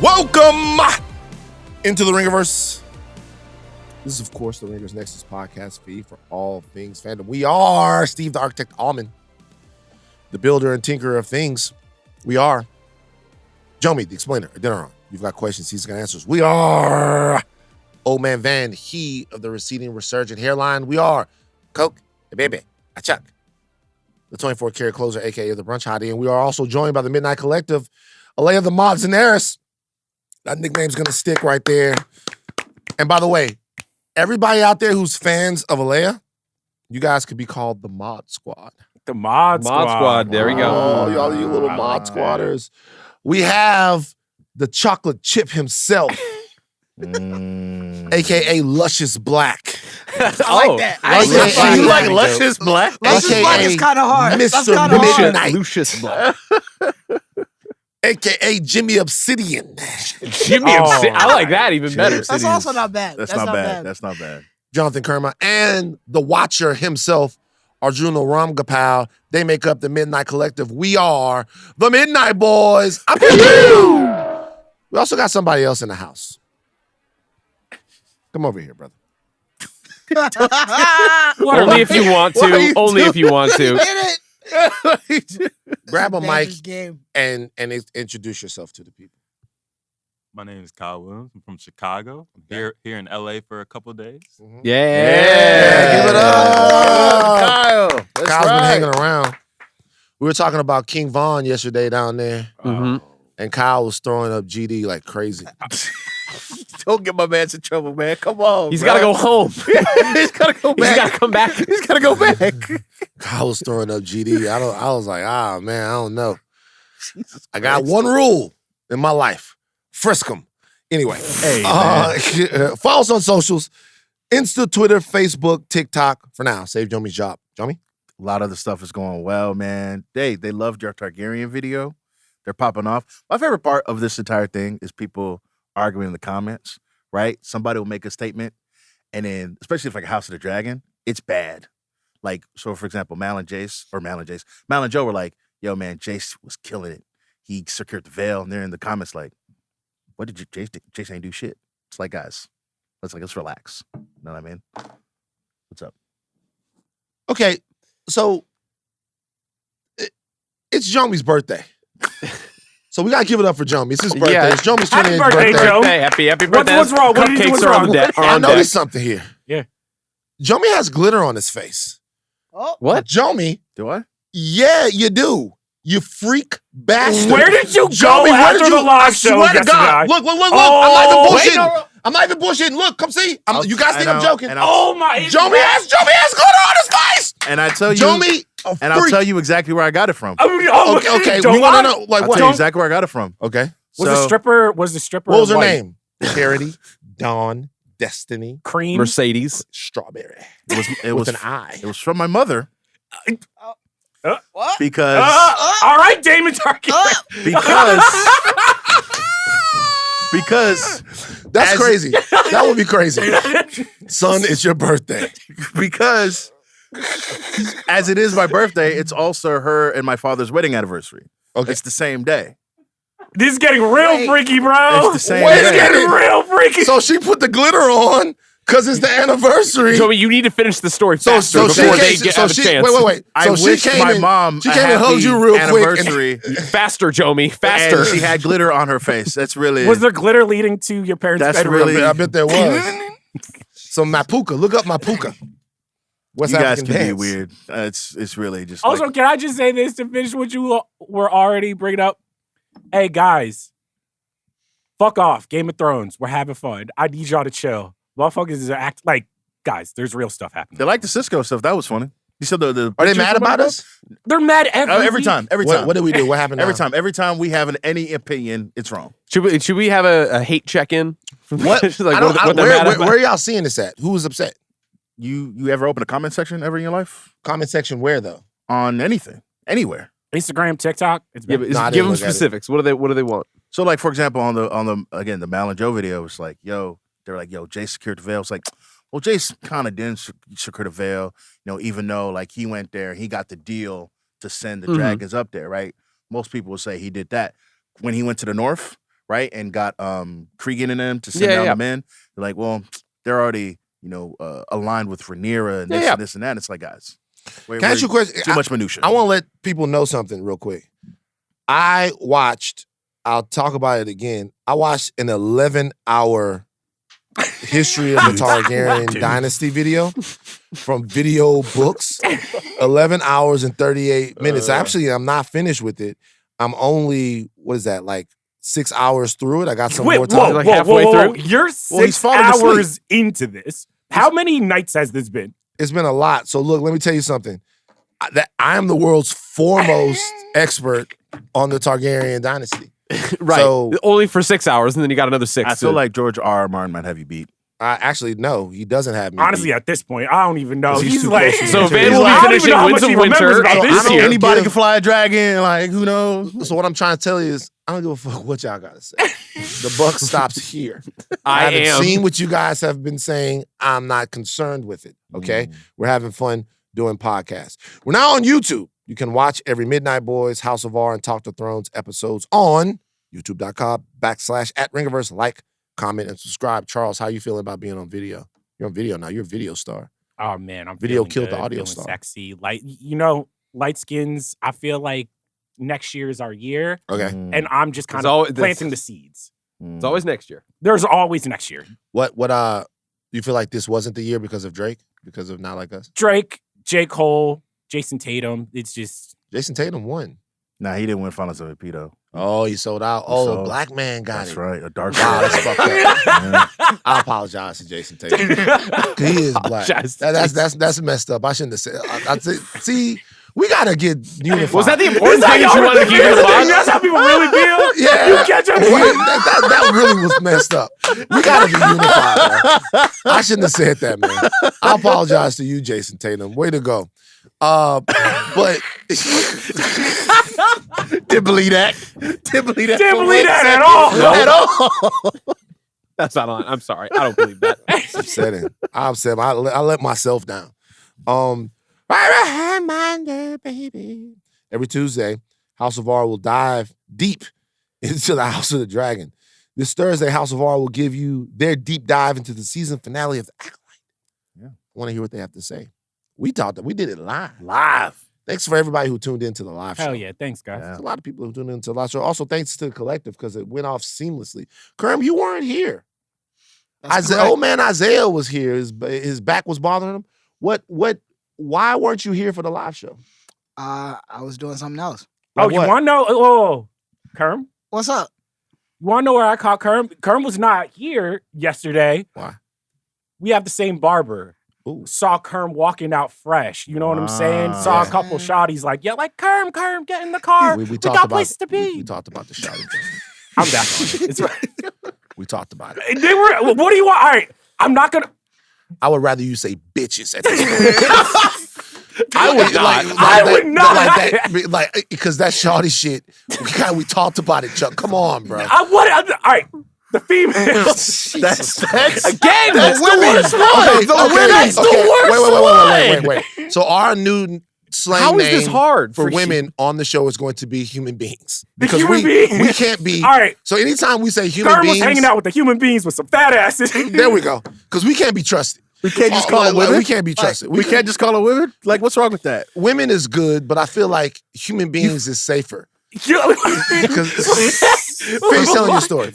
Welcome into the Ringerverse. This is, of course, the Ringers Nexus podcast feed for all things fandom. We are Steve the Architect Almond, the builder and tinkerer of things. We are Jomi, the explainer, Adeniran. You've got questions, he's got answers. We are Old Man Van, he of the receding resurgent hairline. We are Coke, the baby, a Chuck, the 24-karat closer, a.k.a. the brunch hottie. And we are also joined by the Midnight Collective, Aleya the Mod Zenieris. That nickname's going to stick right there. And by the way, everybody out there who's fans of Aleya, you guys could be called the Mod Squad. The Mod Squad. There we go. Oh, y'all you little Mod Squatters. We have the chocolate chip himself, a.k.a. Luscious Black. I like that. You like Luscious Black? Luscious Black is kind of hard. Mr. Midnight. Lucius Black. A.k.a. Jimmy Obsidian. Jimmy Obsidian. I like that even better. That's also not bad. That's not bad. That's not bad. Jonathan Kermah and the Watcher himself, Arjuna Ramgopal. They make up the Midnight Collective. We are the Midnight Boys. I'm you. We also got somebody else in the house. Come over here, brother. Only if you want to. Only if you want to. Grab a mic Game. and introduce yourself to the people. My name is Kyle Williams. I'm from Chicago. I'm here in LA for a couple of days. Mm-hmm. Yeah. Give it up. Kyle. That's Kyle's right. been hanging around. We were talking about King Von yesterday down there, and Kyle was throwing up GD like crazy. Don't get my man in trouble, man. Come on. He's got to go home. He's got to go back. He's got to come back. He's got to go back. Kyle was throwing up GD. I was like, man, I don't know. I got one rule in my life. Frisk 'em. Anyway, Hey, man. follow us on socials. Insta, Twitter, Facebook, TikTok. For now, save Jomi's job. Jomi? A lot of the stuff is going well, man. They loved your Targaryen video. They're popping off. My favorite part of this entire thing is people arguing in the comments, right? Somebody will make a statement, and then, especially if like House of the Dragon, it's bad. Like, so for example, Mal and Joe were like, yo, man, Jace was killing it. He secured the veil, and they're in the comments like, what did Jace do? Jace ain't do shit. It's like, guys, let's relax. You know what I mean? What's up? Okay, so it's Jomi's birthday. So we gotta give it up for Jomi. It's his birthday. Yeah. It's Jomi's Happy 28th birthday, birthday. Joe. Happy birthday. What's wrong? What did he do? Cupcakes What's are on wrong? deck. I noticed something here. Yeah. Jomi has glitter on his face. Oh, What? Jomi, Do I? yeah, you do. You freak bastard. Where did you go Jomi, where after did the I live show swear to yesterday? God. Look. Oh, I'm not even bullshitting. I'm not even bullshitting. Look, come see. You guys think I'm joking? Oh my! Jomi has glitter on his face. And I tell you, Jomi, a and I'll freak. tell you exactly where I got it from. Okay. We want to know, like, I'll what? tell you exactly where I got it from. Okay. Was the stripper? Was the stripper? What was her white? name? Charity, Dawn, Destiny, Cream. Mercedes. Strawberry. It With was an I. It was from my mother what? because All right, Damon Tarkin. because That's As- crazy. That would be crazy. Son, it's your birthday. because as it is my birthday, it's also her and my father's wedding anniversary. Okay. It's the same day. This is getting real freaky, bro. It's the same Wait a It's day. minute. getting real freaky. So she put the glitter on because it's the anniversary. Joey, you need to finish the story So faster she before came- they have a chance. Wait. I So she wished came my in- mom She a came and hugged happy you real quick. and- anniversary, Faster, Jomi. Faster. and she had glitter on her face. That's really Was there glitter leading to your parents' That's bedroom? really- I bet there was. So Mapuka, look up Mapuka. West you guys African can be dance. weird. It's really just Also, like, can I just say this to finish what you were already bringing up? Hey, guys. Fuck off. Game of Thrones. We're having fun. I need y'all to chill. Motherfuckers are act like, guys, there's real stuff happening. they like the Cisco stuff. That was funny. You said the Are they pictures mad or about whatever? us? They're mad every Every time. What did we do? What happened? now? Every time we have any opinion, it's wrong. Should we have a hate check-in? What? Like, I don't, what they're mad where about? are y'all seeing this at? Who was upset? You ever open a comment section ever in your life Comment section where though? on anything, anywhere? Instagram, TikTok. It's Yeah, bad. but No, I give didn't them look at it. specifics. What do they want? So, like for example, on the Mal and Joe video, it's like, yo, they're like, yo, Jace secured the veil. It's like, well, Jace kind of didn't secure the veil, even though like he went there, he got the deal to send the Mhm. dragons up there, right? Most people will say he did that when he went to the north, right? And got Cregan and them to send down the men. They're like, well, they're already, aligned with Rhaenyra and this and this and that. And it's like, guys, can I ask you a question? Too much minutia. I want to let people know something real quick. I'll talk about it again. I watched an 11-hour history of the Targaryen dynasty video from Video Books. 11 hours and 38 minutes. Actually, I'm not finished with it. I'm only, what is that, like 6 hours through it? I got some more time. Like halfway through? You're 6 hours into this. How many nights has this been? It's been a lot. So look, let me tell you something. I am the world's foremost expert on the Targaryen dynasty. Right. So, only for 6 hours, and then you got another 6. I feel like George R. Martin might have you beat. Actually, no, he doesn't have me. Honestly, at this point, I don't even know. He's like, so Van will be finishing Winds of Winter. Anybody can fly a dragon. Like, who knows? So what I'm trying to tell you is, I don't give a fuck what y'all gotta say. The buck stops here. I haven't seen what you guys have been saying. I'm not concerned with it. Okay, we're having fun doing podcasts. We're now on YouTube. You can watch every Midnight Boys, House of R, and Talk to Thrones episodes on youtube.com/@Ringiverse. Like, comment, and subscribe. Charles, how you feeling about being on video? You're on video now. You're a video star. Oh man, I'm video feeling killed good, the audio feeling star. Sexy, light skins. I feel like next year is our year. Okay, and I'm just kind of planting the seeds. It's always next year. There's always next year. What you feel like this wasn't the year because of Drake? Because of Not Like Us? Drake, J. Cole, Jason Tatum. It's just Jason Tatum won. Nah, he didn't win Finals MVP though. Oh, he sold out. A black man got it. That's right. A dark wow, that's fucked up. Yeah. I apologize to Jason Tatum. He is black. That's messed up. I shouldn't have said. See, we gotta get unified. Was that the important thing you wanted to keep in the box? That's how people really feel. Yeah, you catch up. That really was messed up. We gotta be unified. Man. I shouldn't have said that, man. I apologize to you, Jason Tatum. Way to go. But didn't believe that. Didn't believe that at all. At all. That's not on. I'm sorry. I don't believe that. It's upsetting. I'm upset. I let myself down. Right behind my baby. Every Tuesday, House of R will dive deep into the House of the Dragon. This Thursday, House of R will give you their deep dive into the season finale of The Acolyte. Yeah. I want to hear what they have to say. We did it live. Thanks for everybody who tuned into the live show. Hell yeah, thanks guys. There's a lot of people who tuned into the live show. Also, thanks to the collective because it went off seamlessly. Kerm, you weren't here. Old man Isaiah was here. His back was bothering him. Why weren't you here for the live show? I was doing something else. You want to know? Oh, Kerm? What's up? You want to know where I caught Kerm? Kerm was not here yesterday. Why? We have the same barber. Ooh. Saw Kerm walking out fresh. You know what I'm saying? Saw a couple shotties like, like, Kerm, get in the car. We got places to be. We talked about the shotty thing. I'm back on it. It's right. We talked about it. They were, what do you want? All right, I'm not going to. I would rather you say bitches at this point. I would not. Like, because that shawty shit, we talked about it, Chuck. Come on, bro. All right. The females. That's again. That's the worst one. That's the worst one. Wait. So our new slang How is name this hard for women on the show is going to be human beings. Because beings. We can't be. All right. So anytime we say human Kerm beings. was hanging out with the human beings with some fat asses. There we go. Because we can't be trusted. We can't just call them women. We can't be trusted. We can't just call them women. Like, what's wrong with that? Women is good, but I feel like human beings is safer. Because finish telling your story.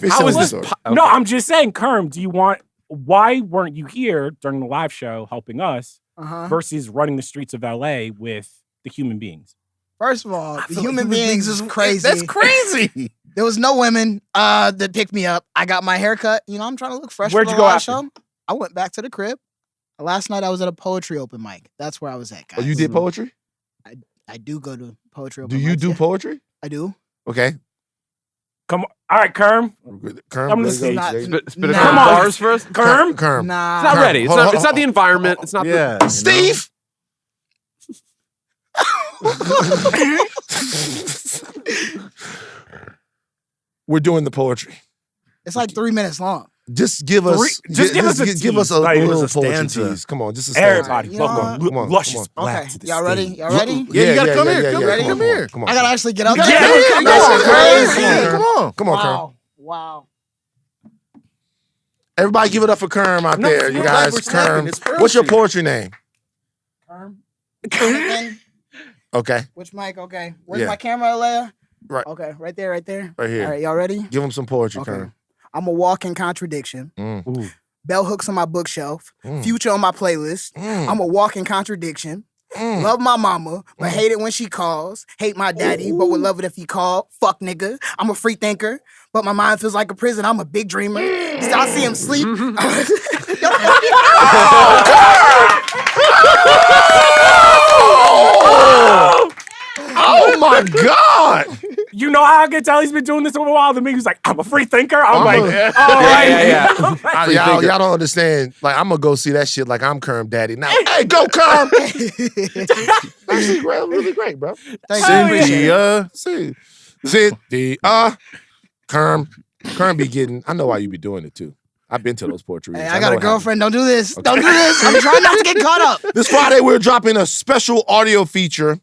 No, I'm just saying, Kerm, why weren't you here during the live show helping us versus running the streets of LA with the human beings? First of all, the human beings is crazy. That's crazy. There was no women that picked me up. I got my hair cut. I'm trying to look fresh. Where'd for you the go live after? show. I went back to the crib. Last night I was at a poetry open mic. That's where I was at, guys. Oh, you did poetry? I do go to poetry open mics. Do you mics, do poetry? I do. Okay. Come on. All right, Kerm. I'm gonna see. Spit a couple bars for us. Kerm. Nah. It's not ready. It's not the environment. It's not the... Steve! We're doing the poetry. It's like 3 minutes long. Just give us, give us a little poetry tease. Come on, just a stanza. Everybody, welcome. Luscious black to the Y'all ready? stage. Y'all ready? Yeah, you gotta come here. Come here. Come on. I gotta actually get up. Come on, Kerm. Wow. Everybody give it up for Kerm out there, you guys. we're snapping. Kerm. It's Pearl What's your Street. poetry name? Kerm. Okay. Which mic? Okay. Where's Yeah. my camera, Aleya? Right. Okay, right there, right there. Right here. All right, y'all ready? Give him some poetry, Okay. Kerm. I'm a walking contradiction. Mm. Bell hooks on my bookshelf. Mm. Future on my playlist. Mm. I'm a walking contradiction. Mm. Love my mama, but hate it when she calls. Hate my daddy, but would love it if he called. Fuck nigga. I'm a free thinker, but my mind feels like a prison. I'm a big dreamer. Still, I see him sleep. Oh my God! You know how I can tell he's been doing this for a while. The me, he's like, I'm a free thinker. I'm like, a- all right. Yeah. Y'all don't understand. Like, I'm gonna go see that shit like I'm Kerm Daddy. Now, hey, go Kerm! Actually, really great, bro. Cynthia. Cynthia. Kerm. Kerm be getting, I know why you be doing it too. I've been to those poetry Hey, readings. I got know a what girlfriend. Don't do this. Okay. Don't do this. I'm trying not to get caught up. This Friday, we're dropping a special audio feature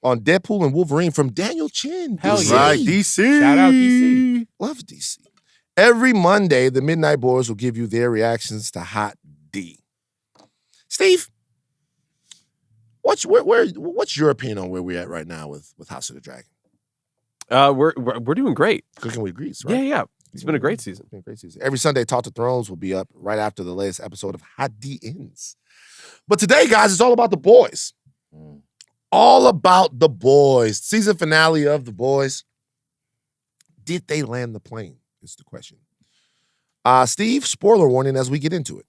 on Deadpool and Wolverine from Daniel Chin. Hell DC. yeah. Right, DC. Shout out DC. Love DC. Every Monday, the Midnight Boys will give you their reactions to Hot D. Steve, what's your opinion on where we're at right now with House of the Dragon? We're doing great. Cooking with Grease, right? Yeah. It's been a great season. Been a great season. Every Sunday, Talk to Thrones will be up right after the latest episode of Hot D ends. But today, guys, it's all about the boys. All about the boys. Season finale of The Boys. Did they land the plane? Is the question. Steve, spoiler warning as we get into it.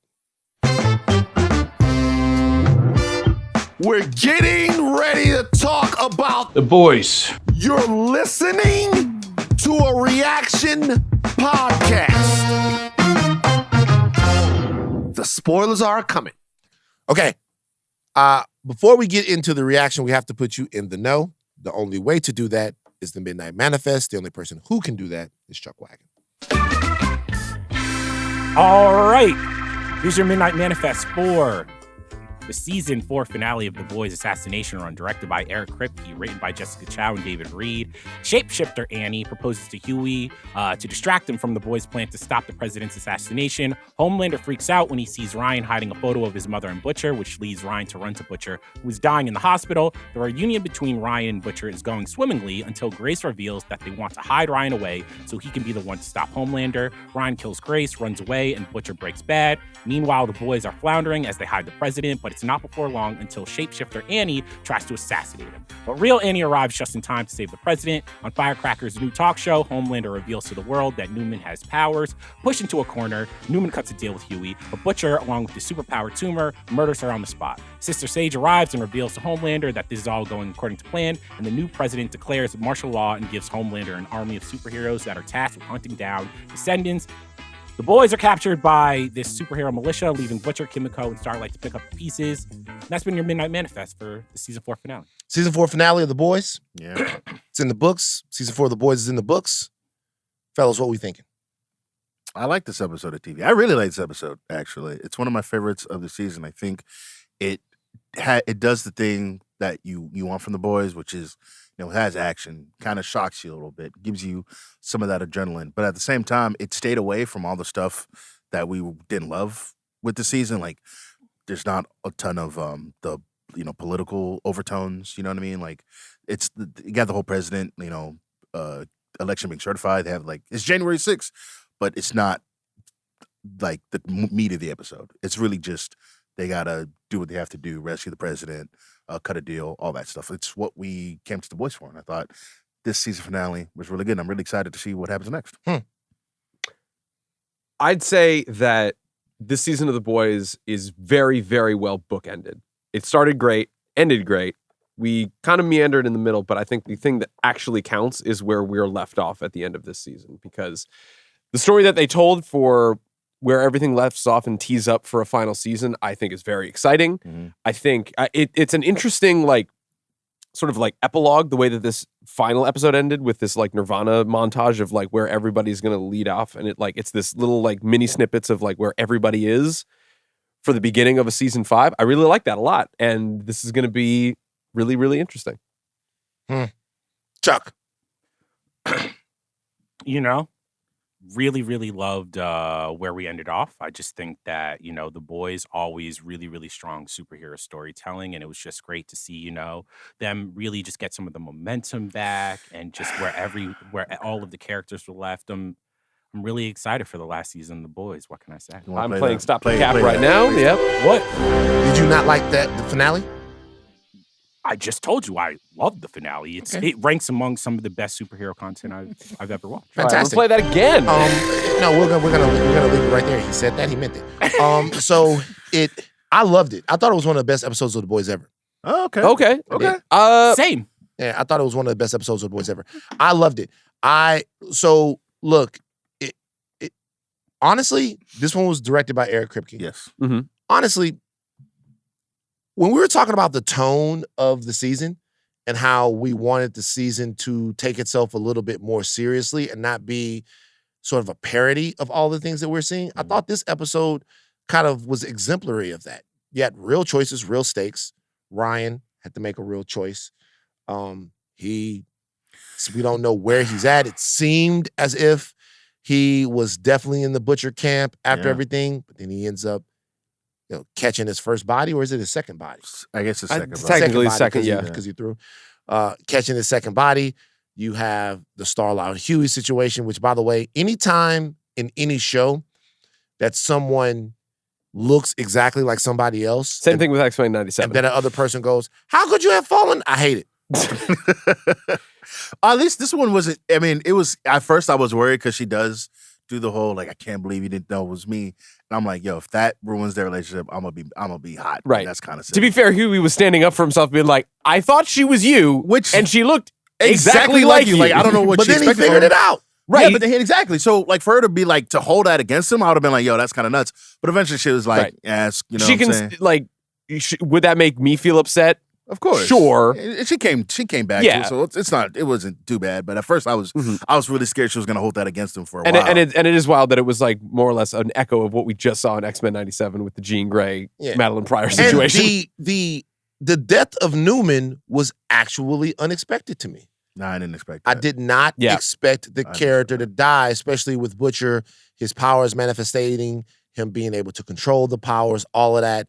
We're getting ready to talk about The Boys. You're listening to a reaction podcast. The spoilers are coming. Okay. Before we get into the reaction, we have to put you in the know. The only way to do that is the Midnight Manifest. The only person who can do that is Chuck Wagon. All right. Here's your Midnight Manifest for the season 4 finale of The Boys Assassination Run, directed by Eric Kripke, written by Jessica Chow and David Reed. Shapeshifter Annie proposes to Huey to distract him from the boys' plan to stop the president's assassination. Homelander freaks out when he sees Ryan hiding a photo of his mother and Butcher, which leads Ryan to run to Butcher, who is dying in the hospital. The reunion between Ryan and Butcher is going swimmingly until Grace reveals that they want to hide Ryan away so he can be the one to stop Homelander. Ryan kills Grace, runs away, and Butcher breaks bad. Meanwhile, the boys are floundering as they hide the president, but it's not before long until Shapeshifter Annie tries to assassinate him. But real Annie arrives just in time to save the president. On Firecracker's new talk show, Homelander reveals to the world that Newman has powers. Pushed into a corner, Newman cuts a deal with Huey, but Butcher, along with the superpower tumor, murders her on the spot. Sister Sage arrives and reveals to Homelander that this is all going according to plan, and the new president declares martial law and gives Homelander an army of superheroes that are tasked with hunting down descendants. The boys are captured by this superhero militia, leaving Butcher, Kimiko, and Starlight to pick up the pieces. And that's been your Midnight Manifest for the season 4 finale. Season 4 finale of The Boys. Yeah. It's in the books. Season 4 of The Boys is in the books. Fellas, what we thinking? I like this episode of TV. I really like this episode, actually. It's one of my favorites of the season. I think it does the thing that you want from The Boys, which is, it has action, kind of shocks you a little bit, gives you some of that adrenaline. But at the same time, it stayed away from all the stuff that we didn't love with the season. Like, there's not a ton of the political overtones. You know what I mean? Like, you got the whole president, election being certified. They have it's January 6th, but it's not like the meat of the episode. It's really just they gotta do what they have to do, rescue the president, cut a deal, all that stuff. It's what we came to The Boys for, and I thought this season finale was really good. And I'm really excited to see what happens next. I'd say that this season of The Boys is very, very well bookended. It started great, ended great. We kind of meandered in the middle, but I think the thing that actually counts is where we're left off at the end of this season, because the story that they told for where everything left off and tees up for a final season, I think is very exciting. Mm-hmm. I think it's an interesting, sort of epilogue, the way that this final episode ended with this Nirvana montage of where everybody's going to lead off. And it's this little mini snippets of where everybody is for the beginning of a season 5. I really like that a lot. And this is going to be really, really interesting. Chuck. really, really loved where we ended off. I just think that, the boys always really, really strong superhero storytelling. And it was just great to see, them really just get some of the momentum back and just where all of the characters were left. I'm really excited for the last season of The Boys. What can I say? You wanna I'm play playing that? Stop Play- the Cap play right that. now. Play Yep. What? Did you not like the finale? I just told you I loved the finale. It ranks among some of the best superhero content I've ever watched. All right, I'm Fantastic. gonna play that again. No, we're gonna leave it right there. He said that, he meant it. So I loved it. I thought it was one of the best episodes of The Boys ever. Oh, okay. Okay. Same. Yeah, I thought it was one of the best episodes of The Boys ever. I loved it. Look, it honestly, this one was directed by Eric Kripke. Yes. Honestly, when we were talking about the tone of the season and how we wanted the season to take itself a little bit more seriously and not be sort of a parody of all the things that we're seeing, I thought this episode kind of was exemplary of that. You had real choices, real stakes. Ryan had to make a real choice. We don't know where he's at. It seemed as if he was definitely in the butcher camp after everything, but then he ends up catching his first body, or is it his second body? I guess it's second. Technically second, yeah. Because he threw. Catching his second body. You have the Starlight Huey situation, which, by the way, anytime in any show that someone looks exactly like somebody else. Same thing with X-Men 97. And then the other person goes, "How could you have fallen?" I hate it. At least this one wasn't. I mean, it was. At first, I was worried because she does do the whole I can't believe you didn't know it was me, and I'm like, yo, if that ruins their relationship, I'm gonna be hot. Right. And that's kind of to be fair, Huey was standing up for himself, being like, "I thought she was you," and she looked exactly like you. Like I don't know what. But she then he expected figured it out. Right. Yeah, but then, exactly. So for her to be to hold that against him, I would have been like, yo, that's kind of nuts. But eventually, she was like, Right. yes, you know, she what I'm can saying? would that make me feel upset? Of course, Sure. And she came back. Yeah. Too, so it wasn't too bad. But at first, I was really scared she was going to hold that against him for a And while. it is wild that it was more or less an echo of what we just saw in X-Men 97 with the Jean Grey, Madeline Pryor situation. And the death of Newman was actually unexpected to me. No, I didn't expect that. I did not expect the character to die, especially with Butcher, his powers manifesting, him being able to control the powers, all of that.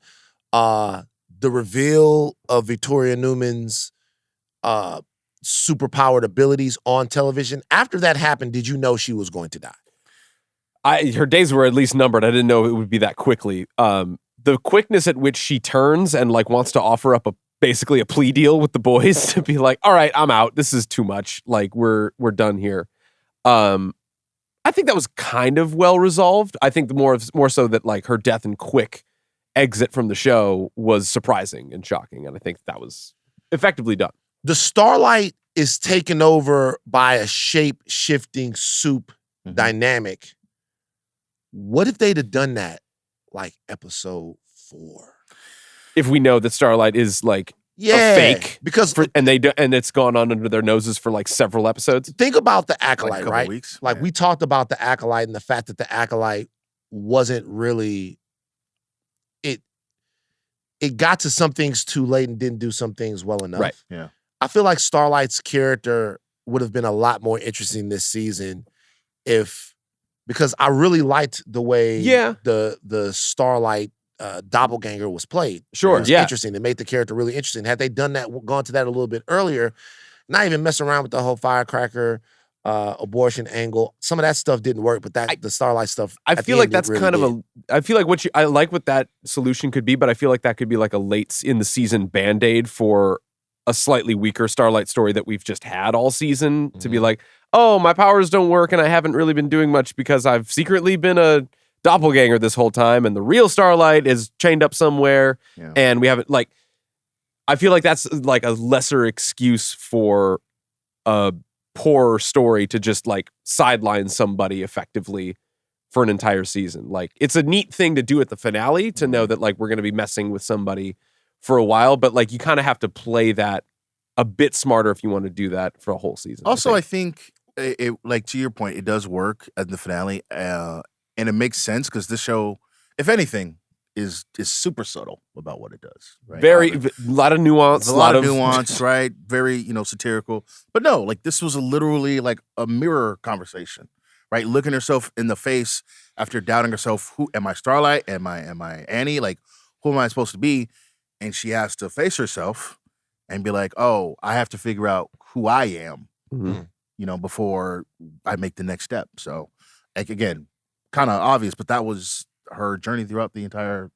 The reveal of Victoria Newman's superpowered abilities on television. After that happened, did you know she was going to die? Her days were at least numbered. I didn't know it would be that quickly. The quickness at which she turns and wants to offer up basically a plea deal with the boys to be like, all right, I'm out. This is too much. We're done here. I think that was kind of well resolved. I think more so that her death and quick exit from the show was surprising and shocking. And I think that was effectively done. The Starlight is taken over by a shape-shifting soup dynamic. What if they'd have done that episode 4? If we know that Starlight is a fake, because and it's gone on under their noses for several episodes. Think about the Acolyte, right? Weeks. We talked about the Acolyte and the fact that the Acolyte wasn't really. It got to some things too late and didn't do some things well enough. Right. Yeah. I feel like Starlight's character would have been a lot more interesting this season because I really liked the way the Starlight doppelganger was played. Sure, it was interesting. It made the character really interesting. Had they done that, gone to that a little bit earlier, not even messing around with the whole firecracker abortion angle, some of that stuff didn't work. But the Starlight stuff, I feel like that's really kind of I feel like I like what that solution could be, but I feel like that could be a late in the season Band-Aid for a slightly weaker Starlight story that we've just had all season to be oh, my powers don't work and I haven't really been doing much because I've secretly been a doppelganger this whole time and the real Starlight is chained up somewhere and we haven't I feel like that's a lesser excuse for a poor story to just sideline somebody effectively for an entire season. It's a neat thing to do at the finale to know that we're going to be messing with somebody for a while, but you kind of have to play that a bit smarter if you want to do that for a whole season. Also, I think it to your point, it does work at the finale, and it makes sense because this show, if anything, is super subtle about what it does. Right? Very a lot of nuance, a lot of nuance, right? Very satirical, but no, this was literally a mirror conversation, right? Looking herself in the face after doubting herself. Who am I? Starlight? Am I Annie? Like, who am I supposed to be? And she has to face herself and be like, oh, I have to figure out who I am, before I make the next step. So, like, again, kind of obvious, but that was her journey throughout the entire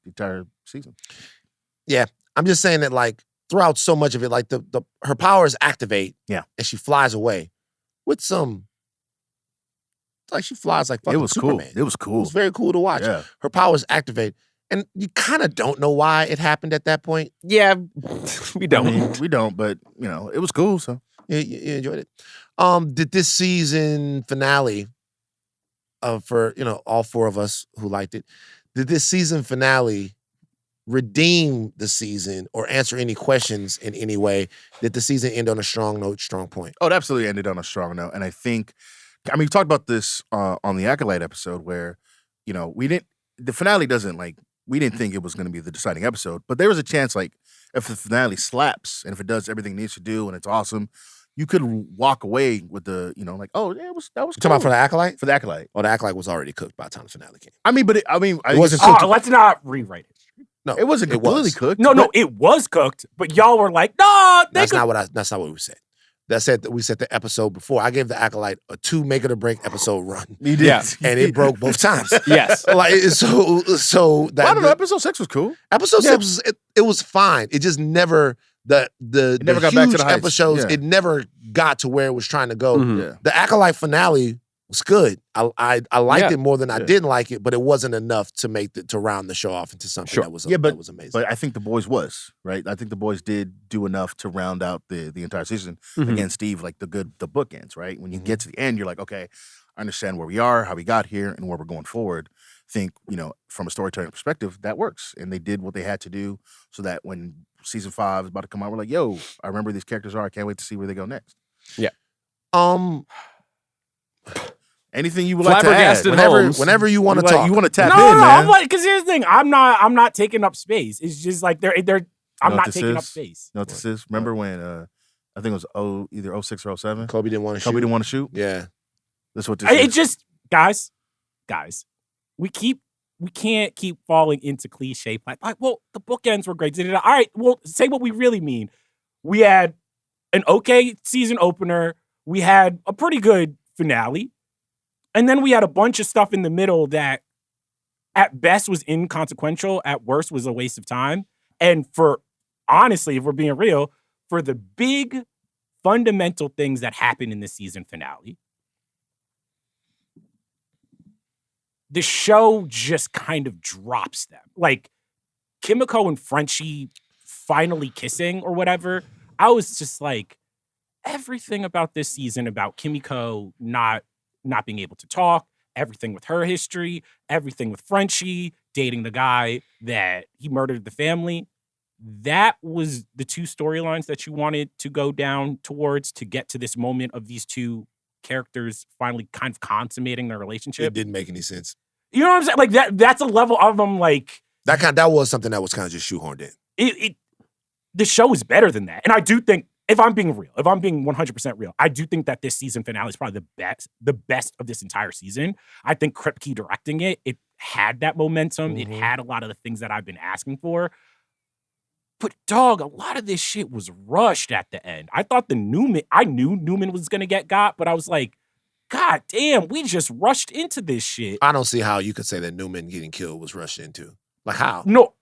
season. Yeah, I'm just saying that, like, throughout so much of it, like her powers activate, Yeah, and she flies away with some. Like, she flies like fucking it was Superman. cool. It was cool. It was very cool to watch. Yeah. Her powers activate, and you kind of don't know why it happened at that point. Yeah, we don't. I mean, we don't, but it was cool. So you enjoyed it. Did this season finale, for all four of us who liked it, did this season finale redeem the season or answer any questions in any way? Did the season end on a strong note, strong point? Oh, it absolutely ended on a strong note. And I think, we talked about this on the Acolyte episode where, the finale doesn't, like, we didn't think it was going to be the deciding episode, but there was a chance, like, if the finale slaps and if it does everything it needs to do and it's awesome, you could walk away with the, like, oh, yeah, that was You cool. talking about for the Acolyte? For the Acolyte. Oh, the Acolyte was already cooked by the time the finale came. It wasn't cooked. Oh, let's not rewrite it. No, It wasn't completely was. cooked. No, it was cooked, but y'all were like, no, That's not what we said. We said the episode before. I gave the Acolyte a 2 make it or break episode run. You did. Yeah. And it broke both times. Yes. Like, so that I don't know. Episode 6 was cool. episode 6 it was fine. It just never the never got huge back to the heights. episodes. Yeah. It never got to where it was trying to go. Mhm. Yeah. The Acolyte finale was good. I liked Yeah. it more than I Yeah. didn't like it, but it wasn't enough to to round the show off into something Sure. that was but amazing. But I think The Boys was, right? I think The Boys did do enough to round out the entire season. Mhm. Again, Steve, like the bookends, right? When you get to the end, you're like, okay, I understand where we are, how we got here, and where we're going forward. I think, from a storytelling perspective, that works. And they did what they had to do so that when season 5 is about to come out, we're like, yo, I remember these characters are. I can't wait to see where they go next. Anything you would like to add? Flabbergasted Holmes. Whenever you want to talk. You want to tap no, in, man. I'm like, because here's the thing, I'm not taking up space. It's just like I'm know not what this taking up is? space. You know what this is? Remember when I think it was either 06 or 07? Kobe didn't want to shoot. Kobe didn't want to shoot? Yeah. That's what this It is. just guys, we can't keep falling into cliche. Like, well, the bookends were great. All right, well, say what we really mean. We had an okay season opener. We had a pretty good finale. And then we had a bunch of stuff in the middle that at best was inconsequential, at worst was a waste of time. And honestly, if we're being real, for the big fundamental things that happen in the season finale, the show just kind of drops them. Like Kimiko and Frenchie finally kissing or whatever. I was just like, everything about this season about Kimiko not being able to talk, everything with her history, everything with Frenchie, dating the guy that he murdered the family. That was the 2 storylines that you wanted to go down towards to get to this moment of these 2 characters finally kind of consummating their relationship. It didn't make any sense. You know what I'm saying? Like that's a level of them like That was something that was kind of just shoehorned in. The show is better than that. And I do think, if I'm being 100% real, I do think that this season finale is probably the best of this entire season. I think Kripke directing it had that momentum. Mm-hmm. It had a lot of the things that I've been asking for. But dog, a lot of this shit was rushed at the end. I thought I knew Newman was going to got, but I was like, God damn, we just rushed into this shit. I don't see how you could say that Newman getting killed was rushed into. Like, how? No,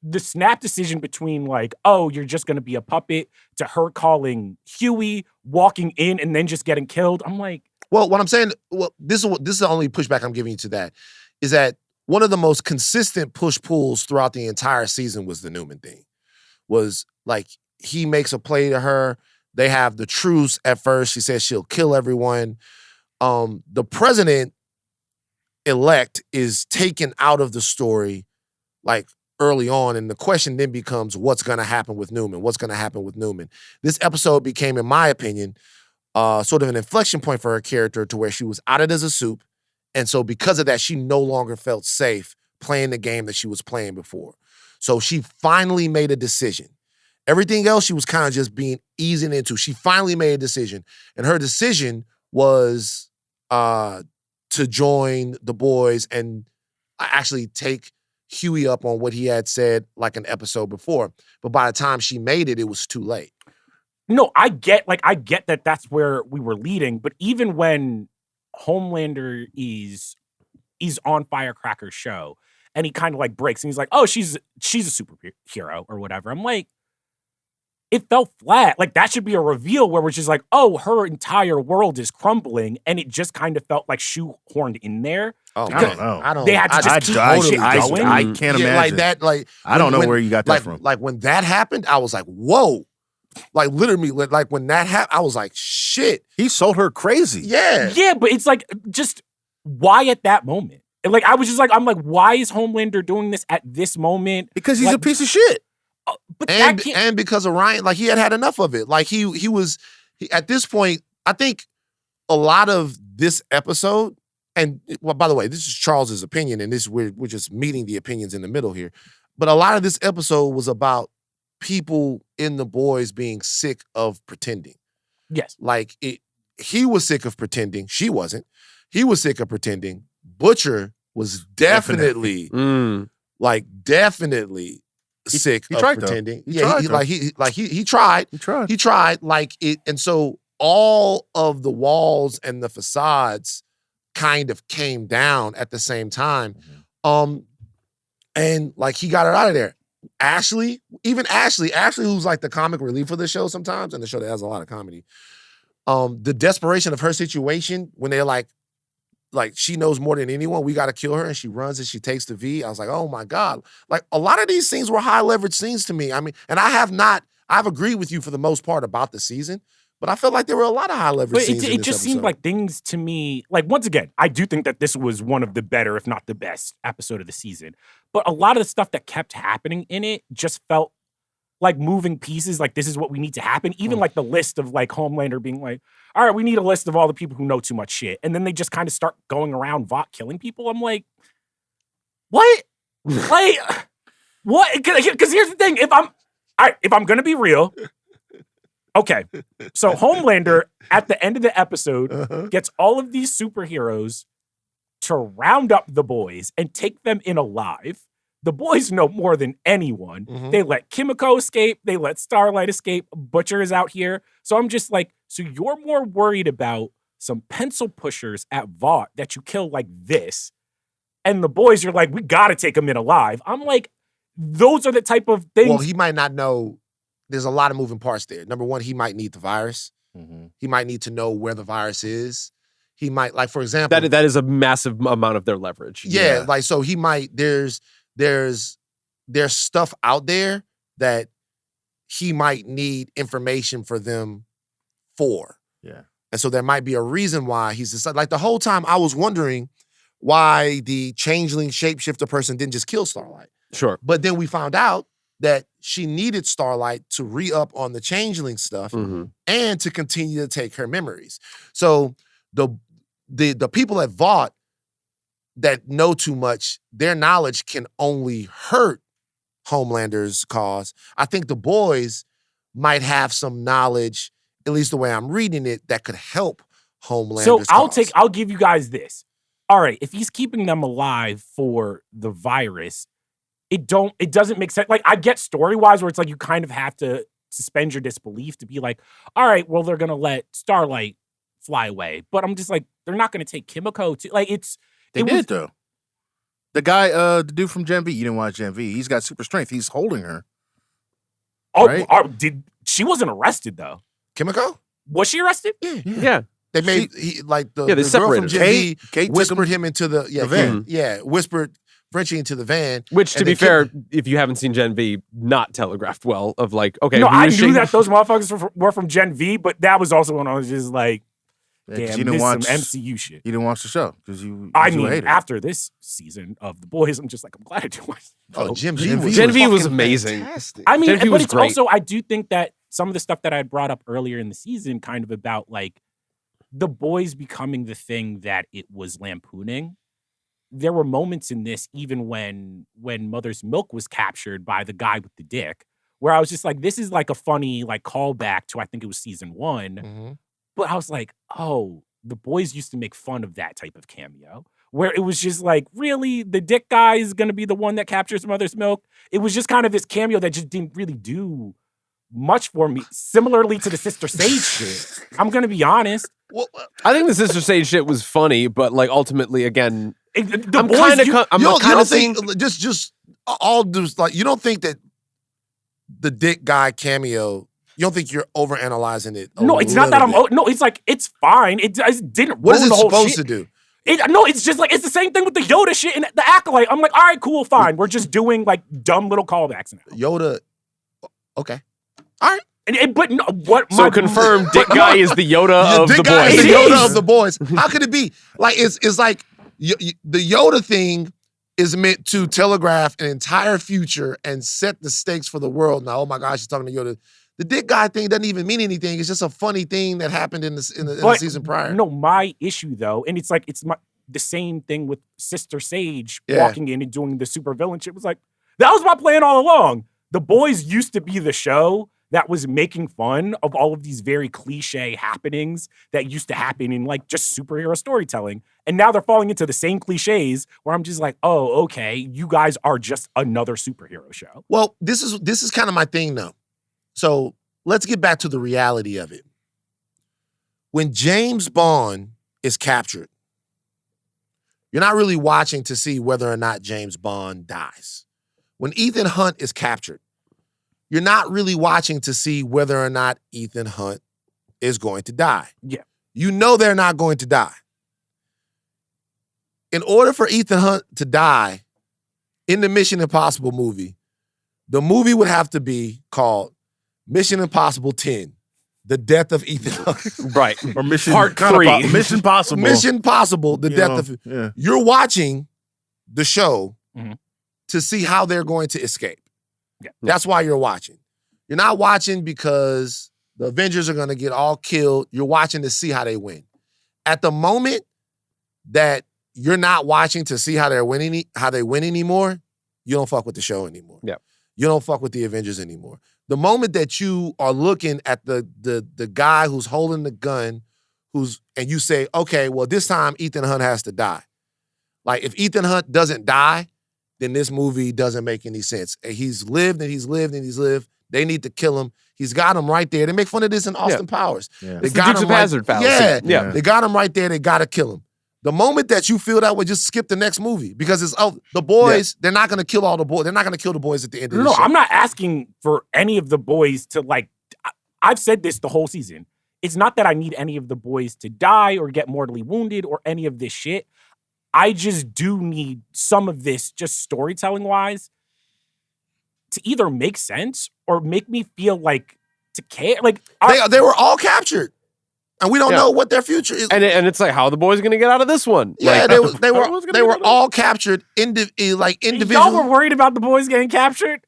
the snap decision between like, oh, you're just going to be a puppet, to her calling Huey, walking in, and then just getting killed. I'm like, well, what I'm saying, this is the only pushback I'm giving you to that, is that one of the most consistent push-pulls throughout the entire season was the Newman thing. Was like, he makes a play to her. They have the truce at first. She says she'll kill everyone. The president-elect is taken out of the story, like, early on, and the question then becomes, what's going to happen with Newman? What's going to happen with Newman? This episode became, in my opinion, sort of an inflection point for her character, to where she was outed as a soup, and so because of that, she no longer felt safe playing the game that she was playing before. So she finally made a decision. Everything else she was kind of just easing into. She finally made a decision, and her decision was to join the boys and actually take Huey up on what he had said like an episode before. But by the time she made it, it was too late. No, I get that that's where we were leading, but even when Homelander is on Firecracker's show and he kind of like breaks and he's like, oh, she's a superhero or whatever. I'm like, it felt flat. Like that should be a reveal where we're just like, oh, her entire world is crumbling, and it just kind of felt like shoehorned in there. Oh, I don't know. They had to just keep totally going. I can't imagine. Like that, like I don't know where you got that like, from. Like when that happened, I was like, whoa. Like literally, like when that happened, I was like, shit. He sold her crazy. Yeah. Yeah, but it's like, just why at that moment? And like, I was just like, I'm like, why is Homelander doing this at this moment? Because he's like, a piece of shit. But And because of Ryan, like he had enough of it. Like he was at this point, I think a lot of this episode, and well, by the way, this is Charles's opinion, and this we're just meeting the opinions in the middle here. But a lot of this episode was about people in the boys being sick of pretending. Yes. Like he was sick of pretending. She wasn't. He was sick of pretending. Butcher was definitely sick he of tried, pretending. though. He tried, He tried. He tried. He tried like it, and so all of the walls and the facades kind of came down at the same time. And like he got her out of there. Ashley, who's like the comic relief for the show sometimes, and the show that has a lot of comedy. The desperation of her situation when they're like she knows more than anyone, we got to kill her, and she runs and she takes the V. I was like, oh my God. Like a lot of these scenes were high leverage scenes to me. I mean, and I've agreed with you for the most part about the season, but I felt like there were a lot of high leverage scenes in it this just seemed episode. like things to me, like once again, I do think that this was one of the better, if not the best episode of the season. But a lot of the stuff that kept happening in it just felt like moving pieces, like this is what we need to happen. Even like the list of like Homelander being like, all right, we need a list of all the people who know too much shit. And then they just kind of start going around Vought killing people. I'm like, what? Like, what? Because here's the thing. If I'm going to be real, okay. So Homelander at the end of the episode gets all of these superheroes to round up the boys and take them in alive. The boys know more than anyone. They let Kimiko escape. They let Starlight escape. Butcher is out here. So I'm just like, so you're more worried about some pencil pushers at Vought that you kill like this. And the boys, you're like, we got to take them in alive. I'm like, those are the type of things. Well, he might not know. There's a lot of moving parts there. Number one, he might need the virus. He might need to know where the virus is. He might, like, for example. That is a massive amount of their leverage. Yeah, like, so he might, there's stuff out there that he might need information for them for. Yeah. And so there might be a reason why he's decided. Like the whole time I was wondering why the changeling shapeshifter person didn't just kill Starlight. Sure. But then we found out that she needed Starlight to re-up on the changeling stuff and to continue to take her memories. So the people at Vought that know too much, their knowledge can only hurt Homelander's cause. I think the boys might have some knowledge, at least the way I'm reading it, that could help Homelander's cause. I'll give you guys this. All right, if he's keeping them alive for the virus, it doesn't make sense. Like I get story-wise where it's like you kind of have to suspend your disbelief to be like, all right, well, they're gonna let Starlight fly away. But I'm just like, they're not gonna take Kimiko to like They did though. The guy, the dude from Gen V, you didn't watch Gen V. He's got super strength. He's holding her. Oh, right? She wasn't arrested though? Kimiko? Was she arrested? Yeah. They made they the girl from separated. Gen V Kate whispered him into the van. Whispered Frenchie into the van. Which, to and be then fair, if you haven't seen Gen V, not telegraphed well. Of like, okay, No, who I is knew she? that those motherfuckers were from Gen V, but that was also when I was just like, Yeah, 'cause damn, you this didn't watch is some MCU shit. You didn't watch the show because you. I you a mean, hater. after this season of The Boys, I'm just like, I'm glad I did watch. Oh, Gen V Gen V was fucking amazing. fantastic. I mean, Gen V but was it's great. also, I do think that some of the stuff that I had brought up earlier in the season, kind of about like The Boys becoming the thing that it was lampooning. There were moments in this, even when Mother's Milk was captured by the guy with the dick, where I was just like, this is like a funny like callback to, I think it was season 1. But I was like, oh, The Boys used to make fun of that type of cameo, where it was just like, really, the dick guy is going to be the one that captures mother's milk. It was just kind of this cameo that just didn't really do much for me, similarly to the Sister Sage shit. I'm going to be honest. Well, I think the Sister Sage shit was funny, but like ultimately, again, The I'm Boys, kind of, you- I'm you kind don't of saying, think just all dudes like you don't think that the dick guy cameo. You don't think you're overanalyzing it? no, it's not that I'm. little bit? No, it's like it's fine. It didn't What is ruin it the whole supposed shit. to do? No, it's just like it's the same thing with the Yoda shit and the Acolyte. I'm like, all right, cool, fine. We're just doing like dumb little callbacks now. Yoda. Okay. But no, what? so confirmed, Dick Guy is the Yoda of Dick the guy is Boys. the It Yoda is. of the Boys. How could it be? Like it's like the Yoda thing is meant to telegraph an entire future and set the stakes for the world. Now, oh my gosh, she's talking to Yoda. The dick guy thing doesn't even mean anything. It's just a funny thing that happened in the But season prior. No, my issue though, and it's like the same thing with Sister Sage Yeah. walking in and doing the supervillain shit. Was like that was my plan all along. The Boys used to be the show that was making fun of all of these very cliche happenings that used to happen in like just superhero storytelling. And now they're falling into the same cliches where I'm just like, oh, okay, you guys are just another superhero show. Well, this is kind of my thing though. So let's get back to the reality of it. When James Bond is captured, you're not really watching to see whether or not James Bond dies. When Ethan Hunt is captured, you're not really watching to see whether or not Ethan Hunt is going to die. Yeah. You know they're not going to die. In order for Ethan Hunt to die in the Mission Impossible movie, the movie would have to be called Mission Impossible 10, The Death of Ethan Hunt. Right. Or Mission Part kinda 3. Mission Possible. Mission Possible, The You Death know, of... yeah. You're watching the show Mhm. to see how they're going to escape. Yeah. That's why you're watching. You're not watching because the Avengers are going to get all killed. You're watching to see how they win. At the moment that you're not watching to see how they win anymore, you don't fuck with the show anymore. Yeah. You don't fuck with the Avengers anymore. The moment that you are looking at the guy who's holding the gun, and you say, okay, well, this time Ethan Hunt has to die. Like, if Ethan Hunt doesn't die, then this movie doesn't make any sense. He's lived and he's lived and he's lived. They need to kill him. He's got him right there. They make fun of this in Austin Powers. Yeah. They It's the Dukes of Hazzard fallacy. Yeah, Yeah. They got him right there. They got to kill him. The moment that you feel that way, just skip the next movie because it's the boys. They're not going to kill all the boys. They're not going to kill the boys at the end of the No, show. I'm not asking for any of the boys to like. I've said this the whole season. It's not that I need any of the boys to die or get mortally wounded or any of this shit. I just do need some of this, just storytelling wise, to either make sense or make me feel like to care. Like They were all captured, and we don't Yeah. know what their future is. And it's like, how are the boys going to get out of this one? Yeah, Like, they how are boys gonna they get were out of all captured like y'all individually. were worried about the boys getting captured.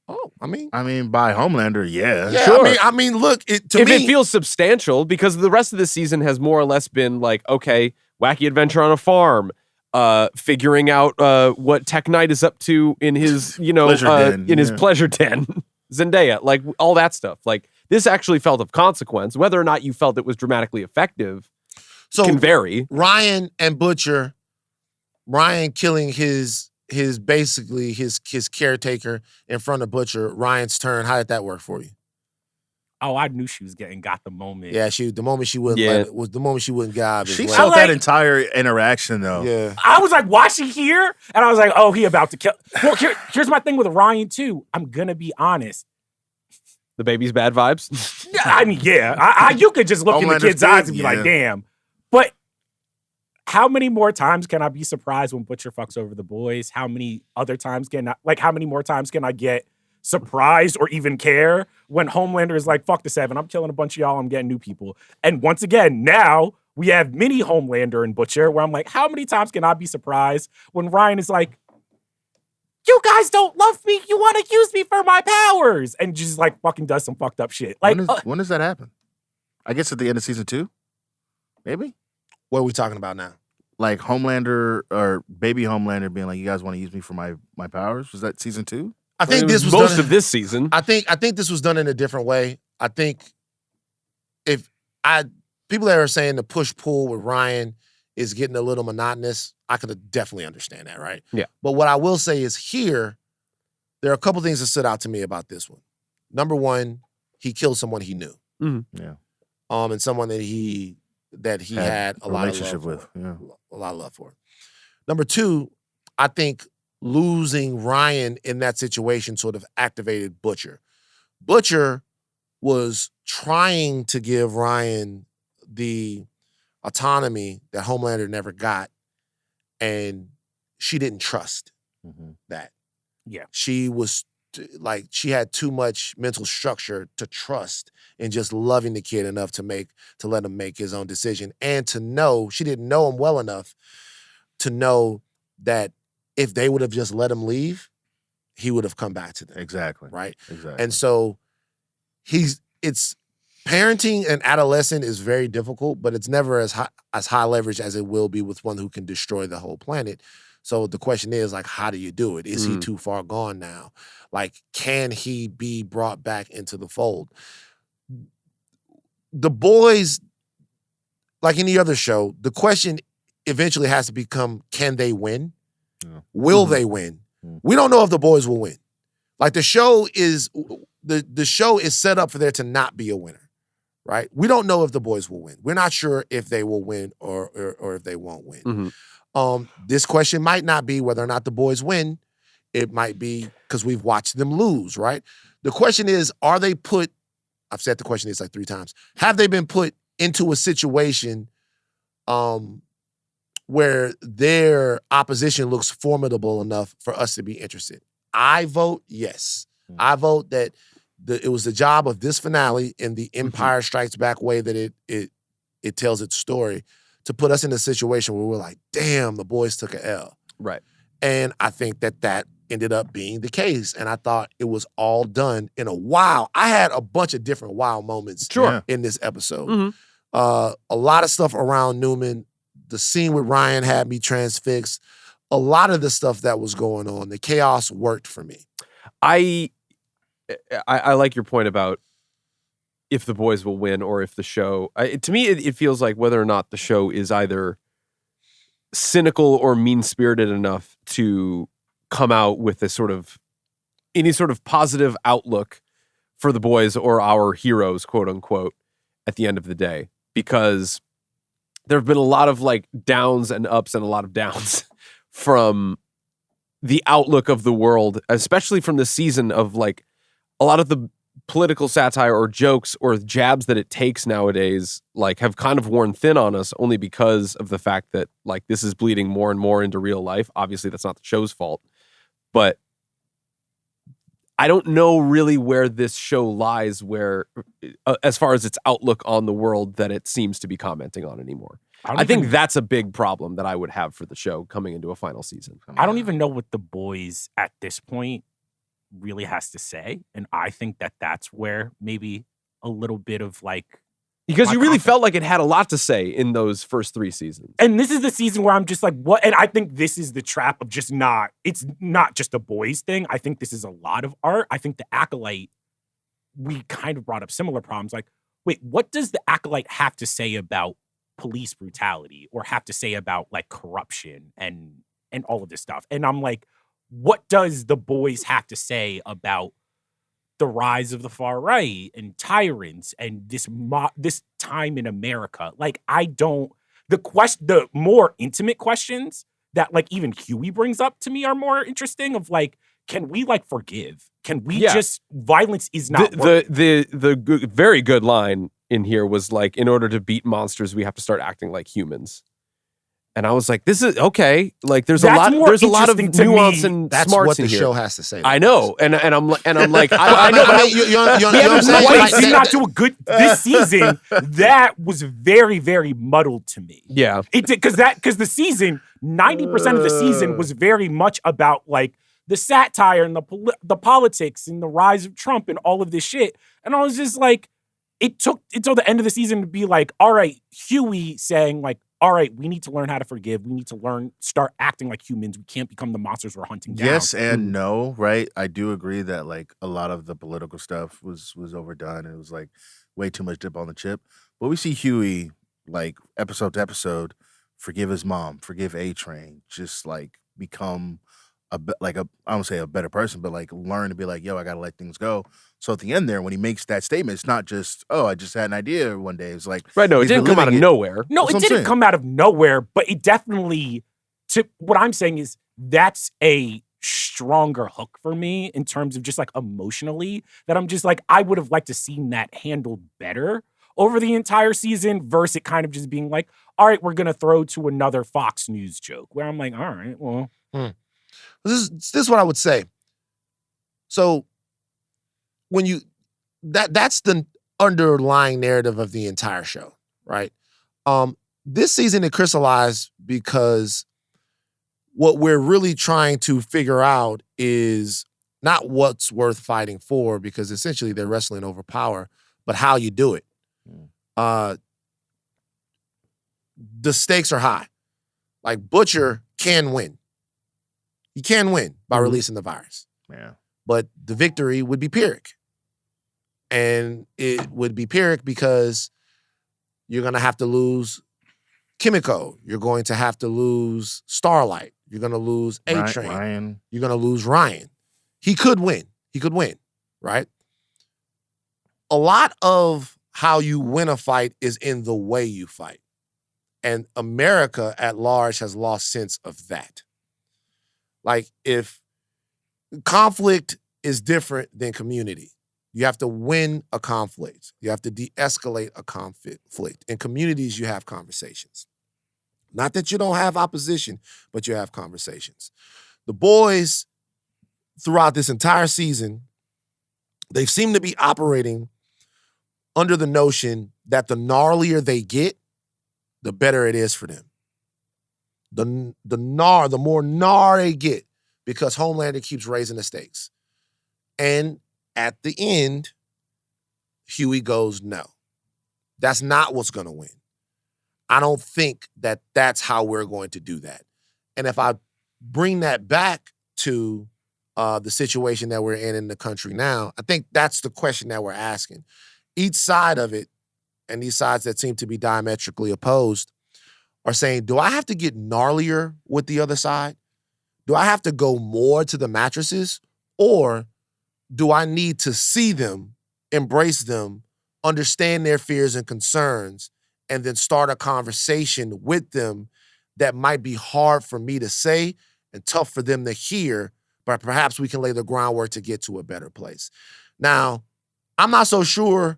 Oh, I mean, by Homelander, yeah. yeah. Sure. I mean, look. To if me, it feels substantial, because the rest of the season has more or less been like, okay, wacky adventure on a farm, figuring out what Tech Knight is up to in his, Pleasure den, in his yeah. pleasure den, Zendaya, like all that stuff. Like this actually felt of consequence. Whether or not you felt it was dramatically effective so can vary. Ryan and Butcher, Ryan killing his basically his caretaker in front of Butcher. Ryan's turn. How did that work for you? Oh, I knew she was got the moment. Yeah, the moment she wouldn't Yeah. let it was the moment she wouldn't gab. She as well. sold I that like- entire interaction though. Yeah. I was like watching here, and I was like, "Oh, he about to kill." Well, here's my thing with Ryan too. I'm gonna be honest. The baby's bad vibes. I mean, yeah, you could just look in the Homelander's kid's eyes and be kid, like, yeah. "Damn." But how many more times can I be surprised when Butcher fucks over the boys? How many other times how many more times can I get surprised or even care when Homelander is like, fuck the 7, I'm killing a bunch of y'all, I'm getting new people. And once again, now we have mini Homelander and Butcher where I'm like, how many times can I be surprised when Ryan is like, you guys don't love me, you want to use me for my powers, and just like fucking does some fucked up shit. Like, When does that happen? I guess at the end of season 2? Maybe? What are we talking about now? Like Homelander or baby Homelander being like, you guys want to use me for my powers? Was that season 2? I think It this was most done, of this season. I think this was done in a different way. I think if I people that are saying the push-pull with Ryan is getting a little monotonous, I could definitely understand that, right? Yeah. But what I will say is here, there are a couple things that stood out to me about this one. Number one, he killed someone he knew. Yeah. And someone that he had a lot of relationship love with. for. Yeah. A lot of love for. Number two, I think losing Ryan in that situation sort of activated Butcher. Butcher was trying to give Ryan the autonomy that Homelander never got, and she didn't trust that. Yeah. She was she had too much mental structure to trust in just loving the kid enough to let him make his own decision, and to know she didn't know him well enough to know that if they would have just let him leave, he would have come back to them. Exactly. Right? Exactly. And so it's parenting an adolescent is very difficult, but it's never as high leverage as it will be with one who can destroy the whole planet. So the question is, like, how do you do it? Is he too far gone now? Like, can he be brought back into the fold? The boys, like any other show, the question eventually has to become, can they win? Yeah. Will they win? We don't know if the boys will win. Like, the show is set up for there to not be a winner, right? We don't know if the boys will win. We're not sure if they will win or if they won't win. This question might not be whether or not the boys win. It might be because we've watched them lose, right? The question is, are they put, I've said the question is like 3 times, have they been put into a situation where their opposition looks formidable enough for us to be interested? I vote yes. I vote that it was the job of this finale in the Empire Strikes Back way that it tells its story to put us in a situation where we're like, damn, the boys took an L. Right. And I think that ended up being the case. And I thought it was all done in a wow. I had a bunch of different wow moments in this episode. A lot of stuff around Newman. The scene with Ryan had me transfixed. A lot of the stuff that was going on, the chaos worked for me. I like your point about if the boys will win or if the show. To me, it feels like whether or not the show is either cynical or mean-spirited enough to come out with any sort of positive outlook for the boys or our heroes, quote unquote, at the end of the day. Because there have been a lot of like downs and ups and a lot of downs from the outlook of the world, especially from the season of like a lot of the political satire or jokes or jabs that it takes nowadays, like have kind of worn thin on us only because of the fact that like this is bleeding more and more into real life. Obviously that's not the show's fault, but I don't know really where this show lies where as far as its outlook on the world that it seems to be commenting on anymore. I think that's a big problem that I would have for the show coming into a final season. I don't even know what the boys at this point really has to say. And I think that's where maybe a little bit of like... Because you really felt like it had a lot to say in those first 3 seasons. And this is the season where I'm just like, what? And I think this is the trap of just it's not just a boys thing. I think this is a lot of art. I think the Acolyte, we kind of brought up similar problems. Like, wait, what does the Acolyte have to say about police brutality or have to say about like corruption and all of this stuff? And I'm like, what does the boys have to say about the rise of the far right and tyrants and this time in America? Like, the more intimate questions that like even Huey brings up to me are more interesting of like, can we like forgive? Can we just, violence is not the very good line in here was like, in order to beat monsters, we have to start acting like humans. And I was like, this is okay. Like there's a lot of nuance and that's smarts what the in here. show has to say. I know. And I'm like, I know, but you know what I'm saying? White did not do a good this season. That was very, very muddled to me. Yeah. It did because the season, 90% of the season was very much about like the satire and the politics and the rise of Trump and all of this shit. And I was just like, it took until the end of the season to be like, all right, Huey saying like, all right, we need to learn how to forgive. We need to start acting like humans. We can't become the monsters we're hunting down. Yes and no, right? I do agree that like a lot of the political stuff was overdone. It was like way too much dip on the chip. But we see Huey like episode to episode forgive his mom, forgive A-Train, just like become I don't say a better person, but like learn to be like, yo, I gotta let things go. So at the end there, when he makes that statement, it's not just, oh, I just had an idea one day. It's like, Right, no, it he's didn't been come out of living it. nowhere. No, That's what it I'm didn't saying. come out of nowhere, but it definitely, what I'm saying is that's a stronger hook for me in terms of just like emotionally, that I'm just like, I would have liked to seen that handled better over the entire season versus it kind of just being like, all right, we're going to throw to another Fox News joke where I'm like, all right, well. This is what I would say. So when that's the underlying narrative of the entire show, right? This season it crystallized because what we're really trying to figure out is not what's worth fighting for, because essentially they're wrestling over power, but how you do it. The stakes are high. Like Butcher can win. He can win by releasing the virus. Yeah. But the victory would be Pyrrhic. And it would be Pyrrhic because you're going to have to lose Kimiko. You're going to have to lose Starlight. You're going to lose A-Train. Ryan. You're going to lose Ryan. He could win. He could win, right? A lot of how you win a fight is in the way you fight. And America at large has lost sense of that. Like, if conflict is different than community, you have to win a conflict. You have to de-escalate a conflict. In communities, you have conversations. Not that you don't have opposition, but you have conversations. The boys, throughout this entire season, they seem to be operating under the notion that the gnarlier they get, the better it is for them. The more gnar they get, because Homelander keeps raising the stakes. And at the end, Huey goes, no. That's not what's going to win. I don't think that that's how we're going to do that. And if I bring that back to the situation that we're in the country now, I think that's the question that we're asking. Each side of it, and these sides that seem to be diametrically opposed, are saying, do I have to get gnarlier with the other side? Do I have to go more to the mattresses? Or do I need to see them, embrace them, understand their fears and concerns, and then start a conversation with them that might be hard for me to say and tough for them to hear, but perhaps we can lay the groundwork to get to a better place. Now, I'm not so sure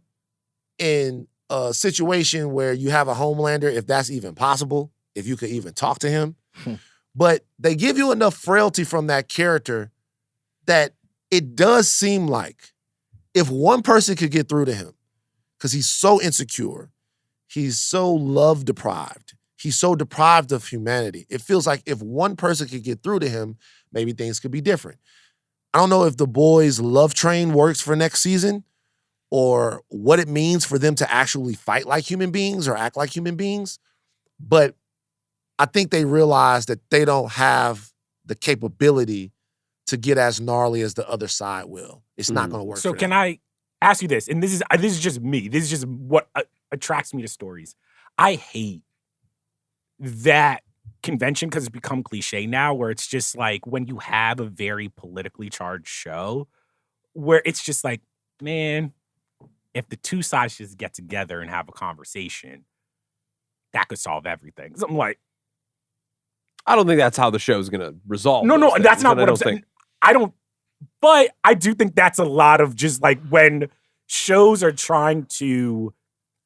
in a situation where you have a Homelander, if that's even possible, if you could even talk to him. But they give you enough frailty from that character that it does seem like if one person could get through to him, because he's so insecure, he's so love deprived, he's so deprived of humanity, it feels like if one person could get through to him, maybe things could be different. I don't know if the boys' love train works for next season, or what it means for them to actually fight like human beings or act like human beings. But I think they realize that they don't have the capability to get as gnarly as the other side will. It's not going to work. So for can them. I ask you this? And this is just me. This is just what attracts me to stories. I hate that convention because it's become cliche now, where it's just like when you have a very politically charged show where it's just like, man, if the two sides just get together and have a conversation, that could solve everything. So I'm like, I don't think that's how the show's going to resolve. no, those that's things, not and what I'm saying. I don't, but I do think that's a lot of just like when shows are trying to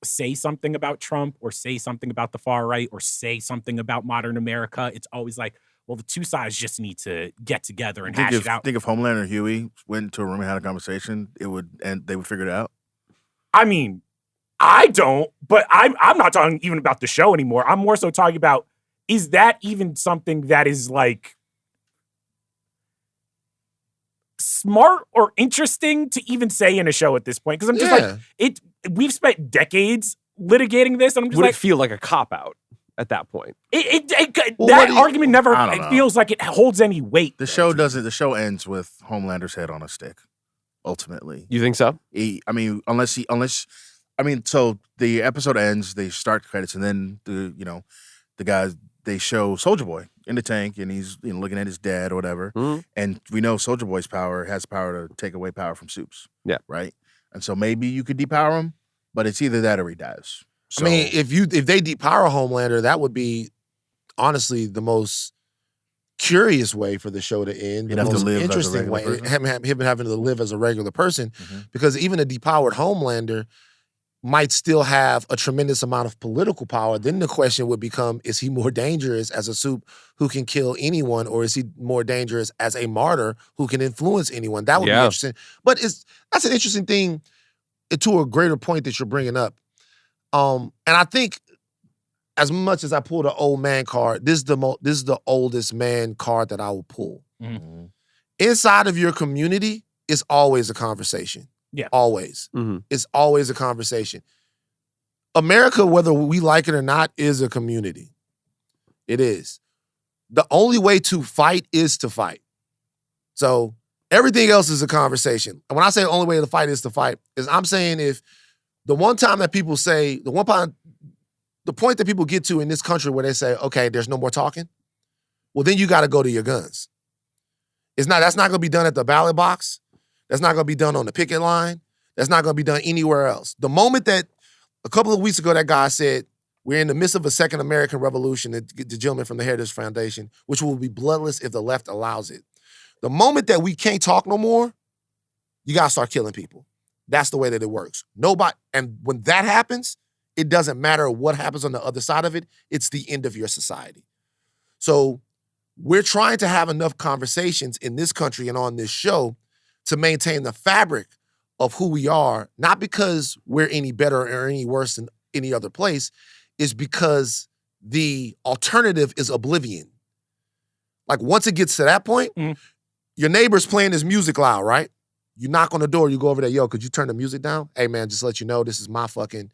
say something about Trump or say something about the far right or say something about modern America, it's always like, well, the two sides just need to get together and hash it out. Think if Homelander and Huey went into a room and had a conversation, they would figure it out. I mean, I don't, but I'm not talking even about the show anymore. I'm more so talking about, is that even something that is like smart or interesting to even say in a show at this point? Because I'm just like, we've spent decades litigating this, and I'm just Would like, it feel like a cop-out at that point? That argument never feels like it holds any weight. The show doesn't. The show ends with Homelander's head on a stick. Ultimately, You think so? unless I mean, so the episode ends, they start credits, and then the guys, they show Soulja Boy in the tank, and he's looking at his dad or whatever. Mhm. And we know Soulja Boy's has power to take away power from Supes. Yeah. Right? And so maybe you could depower him, but it's either that or he dies. So, I mean, if they depower Homelander, that would be honestly the most curious way for the show to end. He'd The have to most live as a interesting way. regular person? Him having to live as a regular person, Mhm. because even a depowered Homelander might still have a tremendous amount of political power. Then the question would become, is he more dangerous as a Supe who can kill anyone, or is he more dangerous as a martyr who can influence anyone? That would be Yeah. interesting. But that's an interesting thing to a greater point that you're bringing up. And I think as much as I pull the old man card, this is the oldest man card that I will pull. Mm-hmm. Inside of your community is always a conversation. Yeah. Always. Mm-hmm. It's always a conversation. America, whether we like it or not, is a community. It is. The only way to fight is to fight. So everything else is a conversation. And when I say the only way to fight is to fight, is I'm saying if the one time that people say, the point that people get to in this country where they say, okay, there's no more talking, well, then you got to go to your guns. That's not going to be done at the ballot box. That's not going to be done on the picket line. That's not going to be done anywhere else. The moment that a couple of weeks ago that guy said, we're in the midst of a second American Revolution, the gentleman from the Heritage Foundation, which will be bloodless if the left allows it. The moment that we can't talk no more, you got to start killing people. That's the way that it works. And when that happens, it doesn't matter what happens on the other side of it. It's the end of your society. So we're trying to have enough conversations in this country and on this show to maintain the fabric of who we are, not because we're any better or any worse than any other place, is because the alternative is oblivion. Like once it gets to that point, your neighbor's playing his music loud, right? You knock on the door, you go over there, yo, could you turn the music down? Hey man, just to let you know, this is my fucking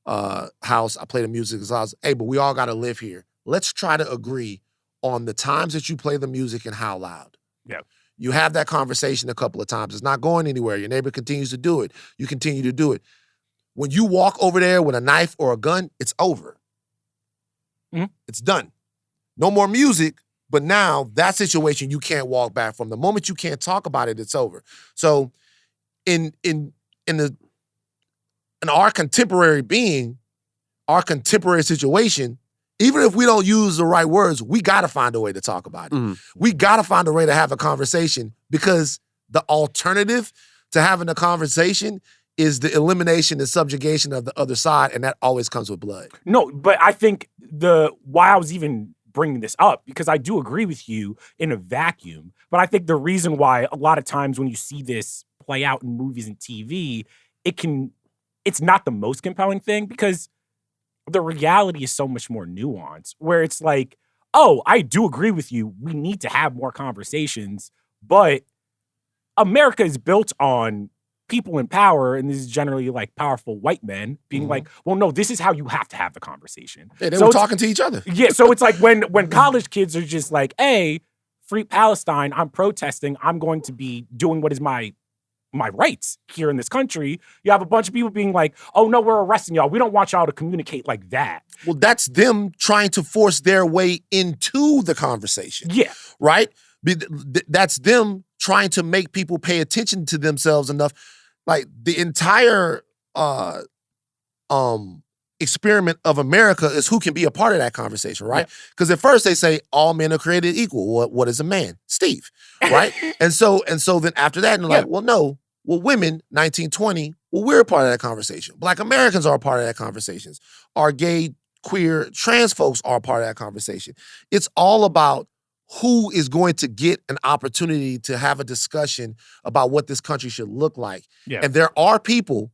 house. I play the music as loud. Hey, but we all gotta live here. Let's try to agree on the times that you play the music and how loud. Yeah. You have that conversation a couple of times. It's not going anywhere. Your neighbor continues to do it. You continue to do it. When you walk over there with a knife or a gun, it's over. It's done. No more music, but now that situation you can't walk back from. The moment you can't talk about it, it's over. So in our contemporary being, our contemporary situation, even if we don't use the right words, we got to find a way to talk about it. We got to find a way to have a conversation, because the alternative to having a conversation is the elimination and subjugation of the other side, and that always comes with blood. No, but I think why I was even bringing this up, because I do agree with you in a vacuum, but I think the reason why a lot of times when you see this play out in movies and TV, it's not the most compelling thing, because the reality is so much more nuanced, where it's like, oh, I do agree with you. We need to have more conversations, but America is built on people in power, and this is generally like powerful white men being like, well, no, this is how you have to have the conversation. Yeah, they were talking to each other. Yeah, so it's like when college kids are just like, hey, free Palestine, I'm protesting, I'm going to be doing what is my rights here in this country. You have a bunch of people being like, oh no, we're arresting y'all. We don't want y'all to communicate like that. Well, that's them trying to force their way into the conversation. Yeah. Right? That's them trying to make people pay attention to themselves enough. Like the entire experiment of America is who can be a part of that conversation, right? Because at first they say all men are created equal. What is a man? Steve, right? and so then after that, and they're like, well, no. Well, women, 1920, well, we're a part of that conversation. Black Americans are a part of that conversation. Our gay, queer, trans folks are a part of that conversation. It's all about who is going to get an opportunity to have a discussion about what this country should look like. Yeah. And there are people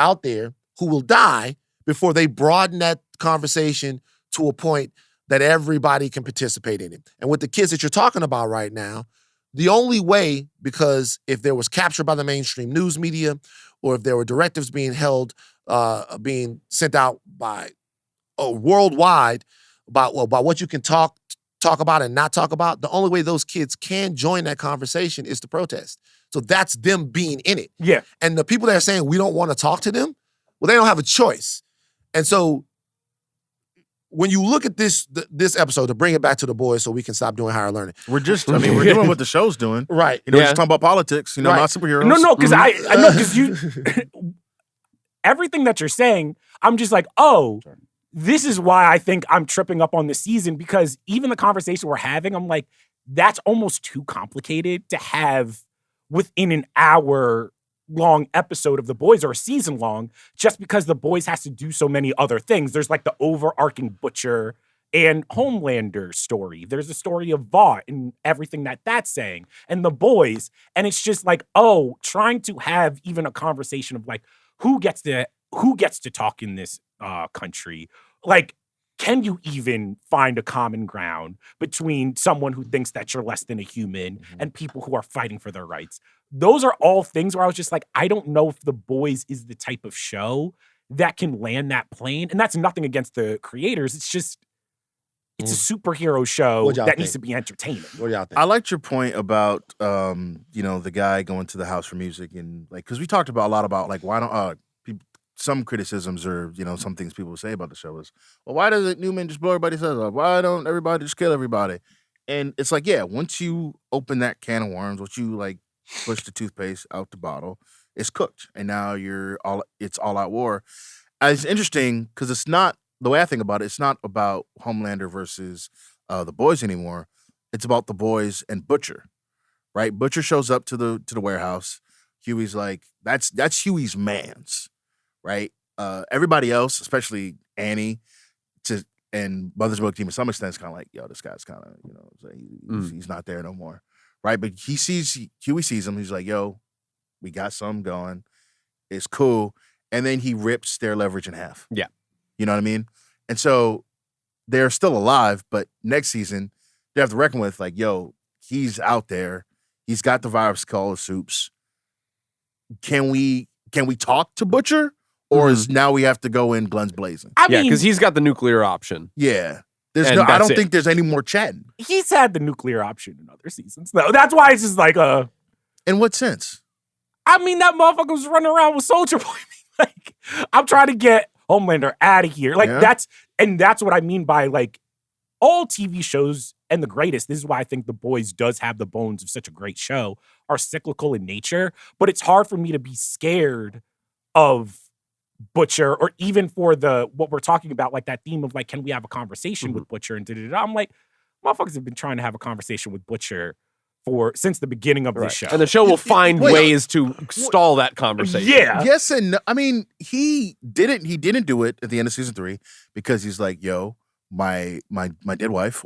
out there who will die before they broaden that conversation to a point that everybody can participate in it. And with the kids that you're talking about right now, the only way, because if there was capture by the mainstream news media, or if there were directives being held, being sent out by worldwide about what you can talk about and not talk about, the only way those kids can join that conversation is to protest. So that's them being in it. Yeah. And the people that are saying we don't want to talk to them, Well, they don't have a choice. And so when you look at this episode, to bring it back to the boys so we can stop doing higher learning. We're doing what the show's doing. Right. We're just talking about politics, Right. not superheroes. No, because I know, because you, everything that you're saying, I'm just like, oh, this is why I think I'm tripping up on the season, because even the conversation we're having, I'm like, that's almost too complicated to have within an hour-long episode of The Boys, or a season long, just because The Boys has to do so many other things. There's like the overarching Butcher and Homelander story. There's the story of Vought and everything that that's saying, and The Boys. And it's just like, oh, trying to have even a conversation of like, who gets to talk in this country? Like, can you even find a common ground between someone who thinks that you're less than a human and people who are fighting for their rights? Those are all things where I was just like, I don't know if The Boys is the type of show that can land that plane. And that's nothing against the creators. It's just, it's a superhero show that needs to be entertaining. What do y'all think? I liked your point about, the guy going to the house for music, and like, because we talked about a lot about like, why don't some criticisms or some things people say about the show is, well, why doesn't Newman just blow everybody's heads off? Why don't everybody just kill everybody? And it's like, yeah, once you open that can of worms, once you like push the toothpaste out the bottle, it's cooked, and now it's all out war. It's interesting because it's not, the way I think about it, it's not about Homelander versus the boys anymore. It's about the boys and Butcher, right? Butcher shows up to the warehouse. Huey's like, that's Huey's man's, right? Everybody else, especially Annie, and Mother's Milk Team, to some extent, is kind of like, yo, this guy's kind of, he's not there no more, right? But Huey sees him. He's like, yo, we got something going. It's cool. And then he rips their leverage in half. Yeah. You know what I mean? And so they're still alive, but next season, they have to reckon with, like, yo, he's out there. He's got the virus called Soups. Can we talk to Butcher? Or is now we have to go in guns blazing? I mean, because he's got the nuclear option. Yeah. I don't think there's any more chatting. He's had the nuclear option in other seasons, though. That's why it's just like In what sense? I mean, that motherfucker was running around with Soldier Boy. Like, I'm trying to get Homelander out of here. Like, that's what I mean by, like, all TV shows, and the greatest, this is why I think The Boys does have the bones of such a great show, are cyclical in nature. But it's hard for me to be scared of Butcher, or even for what we're talking about, like that theme of like, can we have a conversation with Butcher and da-da-da. I'm like, motherfuckers have been trying to have a conversation with Butcher since the beginning of this show. And the show will find ways to stall that conversation. Yeah. Yes and no. I mean, he didn't do it at the end of season 3 because he's like, yo, my dead wife,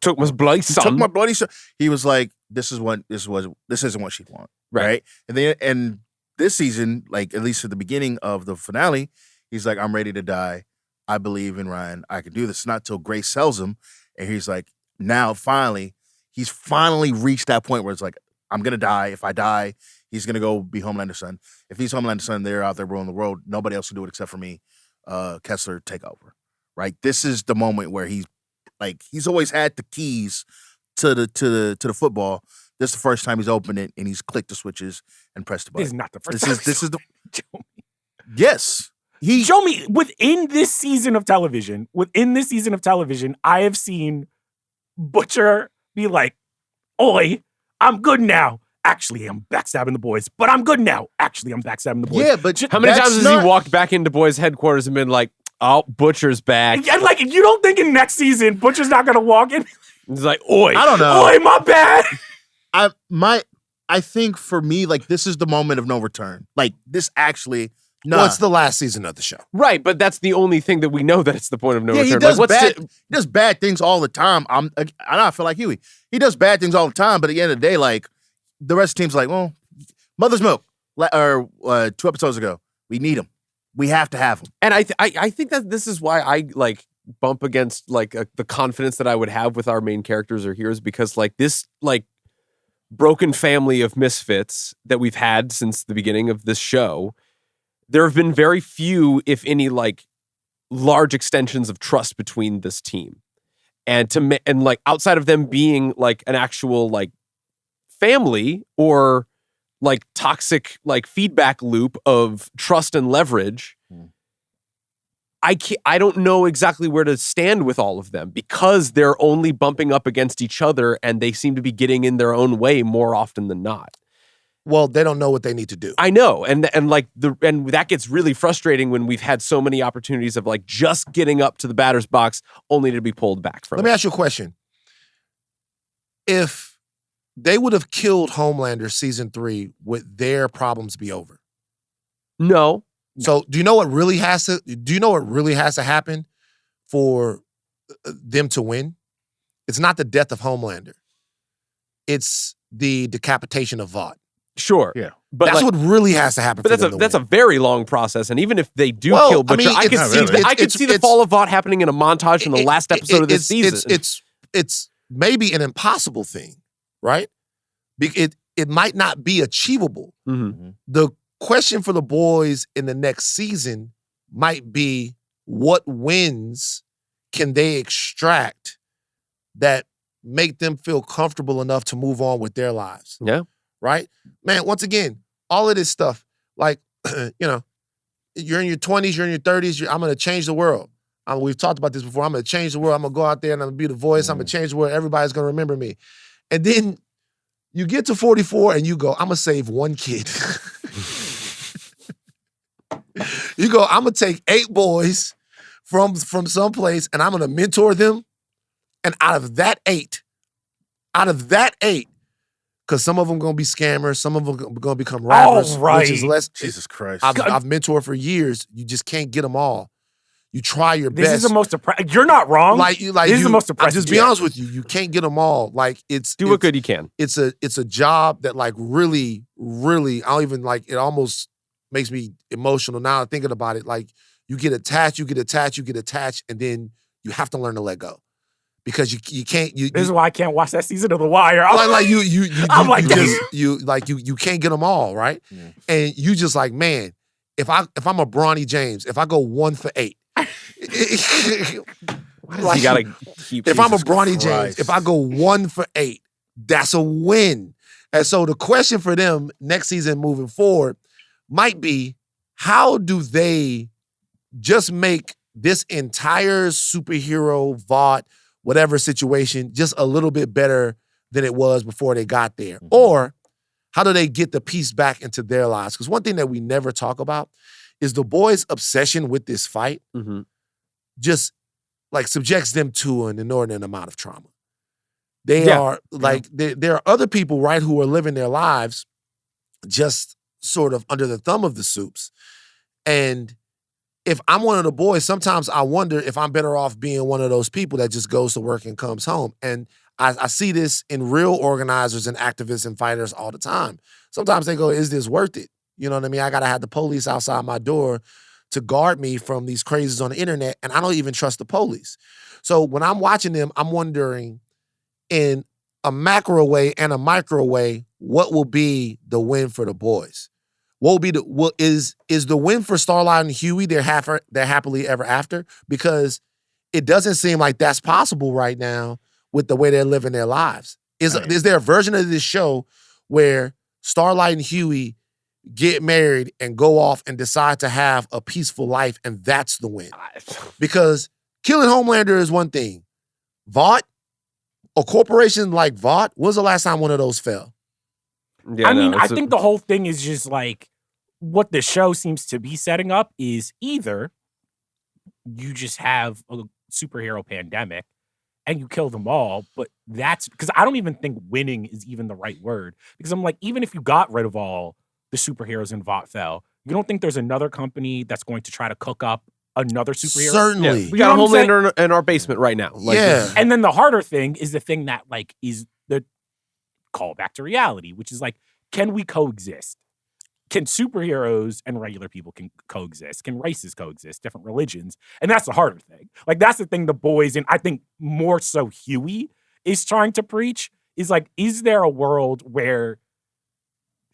took my bloody son. Took my bloody son. He was like, this isn't what she'd want. Right. And this season, like at least at the beginning of the finale, he's like, I'm ready to die. I believe in Ryan. I can do this. It's not till Grace sells him. And he's like, now he's finally reached that point where it's like, I'm going to die. If I die, he's going to go be Homelander's son. If he's Homelander's son, they're out there ruling the world. Nobody else can do it except for me. Kessler, take over. Right? This is the moment where he's always had the keys to the football. This is the first time he's opened it and he's clicked the switches and pressed the button. This is not the first time. This is the Jomi. Yes. Jomi, within this season of television, I have seen Butcher be like, oi, I'm good now. Actually, I'm backstabbing the boys, but I'm good now. Actually, I'm backstabbing the boys. Yeah, but how many times has he walked back into boys' headquarters and been like, oh, Butcher's back? And like, you don't think in next season, Butcher's not going to walk in? He's like, oi. I don't know. Oi, my bad. I think for me, like, this is the moment of no return. Like, this actually, Well, it's the last season of the show. Right, but that's the only thing that we know that it's the point of no return. He does bad things all the time. I feel like Huey. He does bad things all the time, but at the end of the day, like, the rest of the team's like, well, Mother's Milk, or 2 episodes ago, we need him. We have to have him. And I think that this is why I, like, bump against, like, the confidence that I would have with our main characters or heroes, because, like, this, like, broken family of misfits that we've had since the beginning of this show, there have been very few, if any, like, large extensions of trust between this team. And like, outside of them being like an actual like family or like toxic like feedback loop of trust and leverage, I don't know exactly where to stand with all of them because they're only bumping up against each other and they seem to be getting in their own way more often than not. Well, they don't know what they need to do. I know, and that gets really frustrating when we've had so many opportunities of like just getting up to the batter's box only to be pulled back from. Let me ask you a question. If they would have killed Homelander season 3, would their problems be over? No. So do you know what really has to happen for them to win? It's not the death of Homelander. It's the decapitation of Vought. Sure. Yeah. But that's what really has to happen. But that's a very long process, and even if they do kill Butcher, I could see the fall of Vought happening in a montage in the last episode of this season. It's maybe an impossible thing, right? It might not be achievable. Mm-hmm. The question for the boys in the next season might be, what wins can they extract that make them feel comfortable enough to move on with their lives? Yeah. Right? Man, once again, all of this stuff, like, you're in your 20s, you're in your 30s, I'm going to change the world. We've talked about this before. I'm going to change the world. I'm going to go out there and I'm going to be the voice. I'm going to change the world. Everybody's going to remember me. And then you get to 44 and you go, I'm going to save one kid. You go, I'm going to take 8 boys from someplace and I'm going to mentor them. And out of that 8, because some of them going to be scammers, some of them going to become rappers, which is less. Jesus Christ. I've mentored for years. You just can't get them all. You try your best. This is the most you're not wrong. This is the most depressing. Just be honest with you. You can't get them all. Like do what good you can. It's a job that like really, really, I don't even like. It almost makes me emotional now thinking about it. Like you get attached, and then you have to learn to let go. Because you can't. This is why I can't watch that season of The Wire. You can't get them all right, and you just like, man, if I'm a Bronny James, if I go 1 for 8, you gotta keep. If I'm a Bronny James, if I go 1 for 8, that's a win. And so the question for them next season moving forward might be, how do they just make this entire superhero Vought, whatever situation, just a little bit better than it was before they got there? Or how do they get the piece back into their lives? Because one thing that we never talk about is the boys' obsession with this fight just like subjects them to an inordinate amount of trauma. They are like, there are other people, right, who are living their lives just sort of under the thumb of the soups. And if I'm one of the boys, sometimes I wonder if I'm better off being one of those people that just goes to work and comes home. And I see this in real organizers and activists and fighters all the time. Sometimes they go, is this worth it? You know what I mean? I got to have the police outside my door to guard me from these crazies on the internet, and I don't even trust the police. So when I'm watching them, I'm wondering, in a macro way and a micro way, what will be the win for the boys? What will be is the win for Starlight and Huey their happily ever after? Because it doesn't seem like that's possible right now with the way they're living their lives. Is there a version of this show where Starlight and Huey get married and go off and decide to have a peaceful life, and that's the win? Because killing Homelander is one thing. Vought, a corporation like Vought, when was the last time one of those fell? Yeah, I think the whole thing is just like, what the show seems to be setting up is either you just have a superhero pandemic and you kill them all, but that's because I don't even think winning is even the right word. Because I'm like, even if you got rid of all the superheroes in Vought fell, you don't think there's another company that's going to try to cook up another superhero? Certainly. Yeah, we got a Homelander in our basement right now. Like, and then the harder thing is the thing that like is the callback to reality, which is like, can we coexist? Can superheroes and regular people can coexist? Can races coexist? Different religions? And that's the harder thing. Like, that's the thing the boys, and I think more so Huey, is trying to preach, is like, is there a world where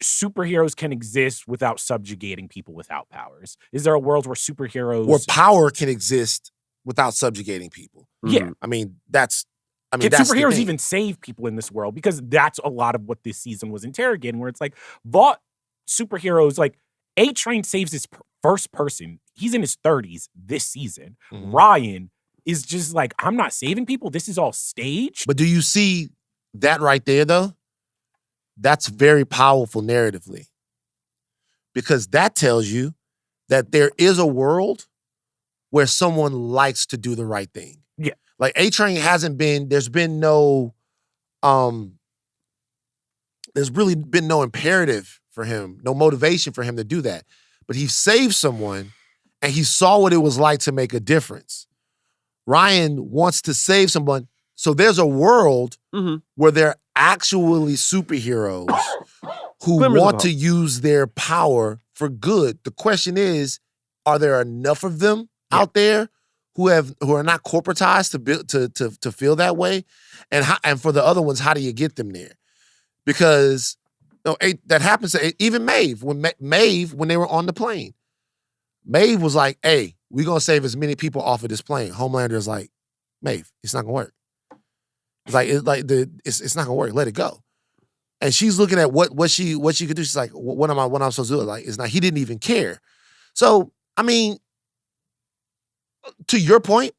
superheroes can exist without subjugating people without powers? Is there a world where superheroes... Or power can exist without subjugating people? Yeah. I mean, can superheroes even save people in this world? Because that's a lot of what this season was interrogating, where it's like, Vought superheroes, like, A-Train saves his first person he's in his 30s this season. Mhm. Ryan is just like, I'm not saving people. This is all staged. But do you see that right there, though? That's very powerful narratively. Because that tells you that there is a world where someone likes to do the right thing. Yeah. Like A-Train there's really been no imperative for him, no motivation for him to do that. But he saved someone and he saw what it was like to make a difference. Ryan wants to save someone. So there's a world where they're actually superheroes who want to use their power for good. The question is, are there enough of them out there who are not corporatized to feel that way? And for the other ones, how do you get them there? Because that happens to even Maeve. When they were on the plane, Maeve was like, "Hey, we're gonna save as many people off of this plane." Homelander's like, "Maeve, it's not gonna work. It's not gonna work. Let it go." And she's looking at what she could do. She's like, "What am I supposed to do?" Like, it's not. He didn't even care. So I mean, to your point,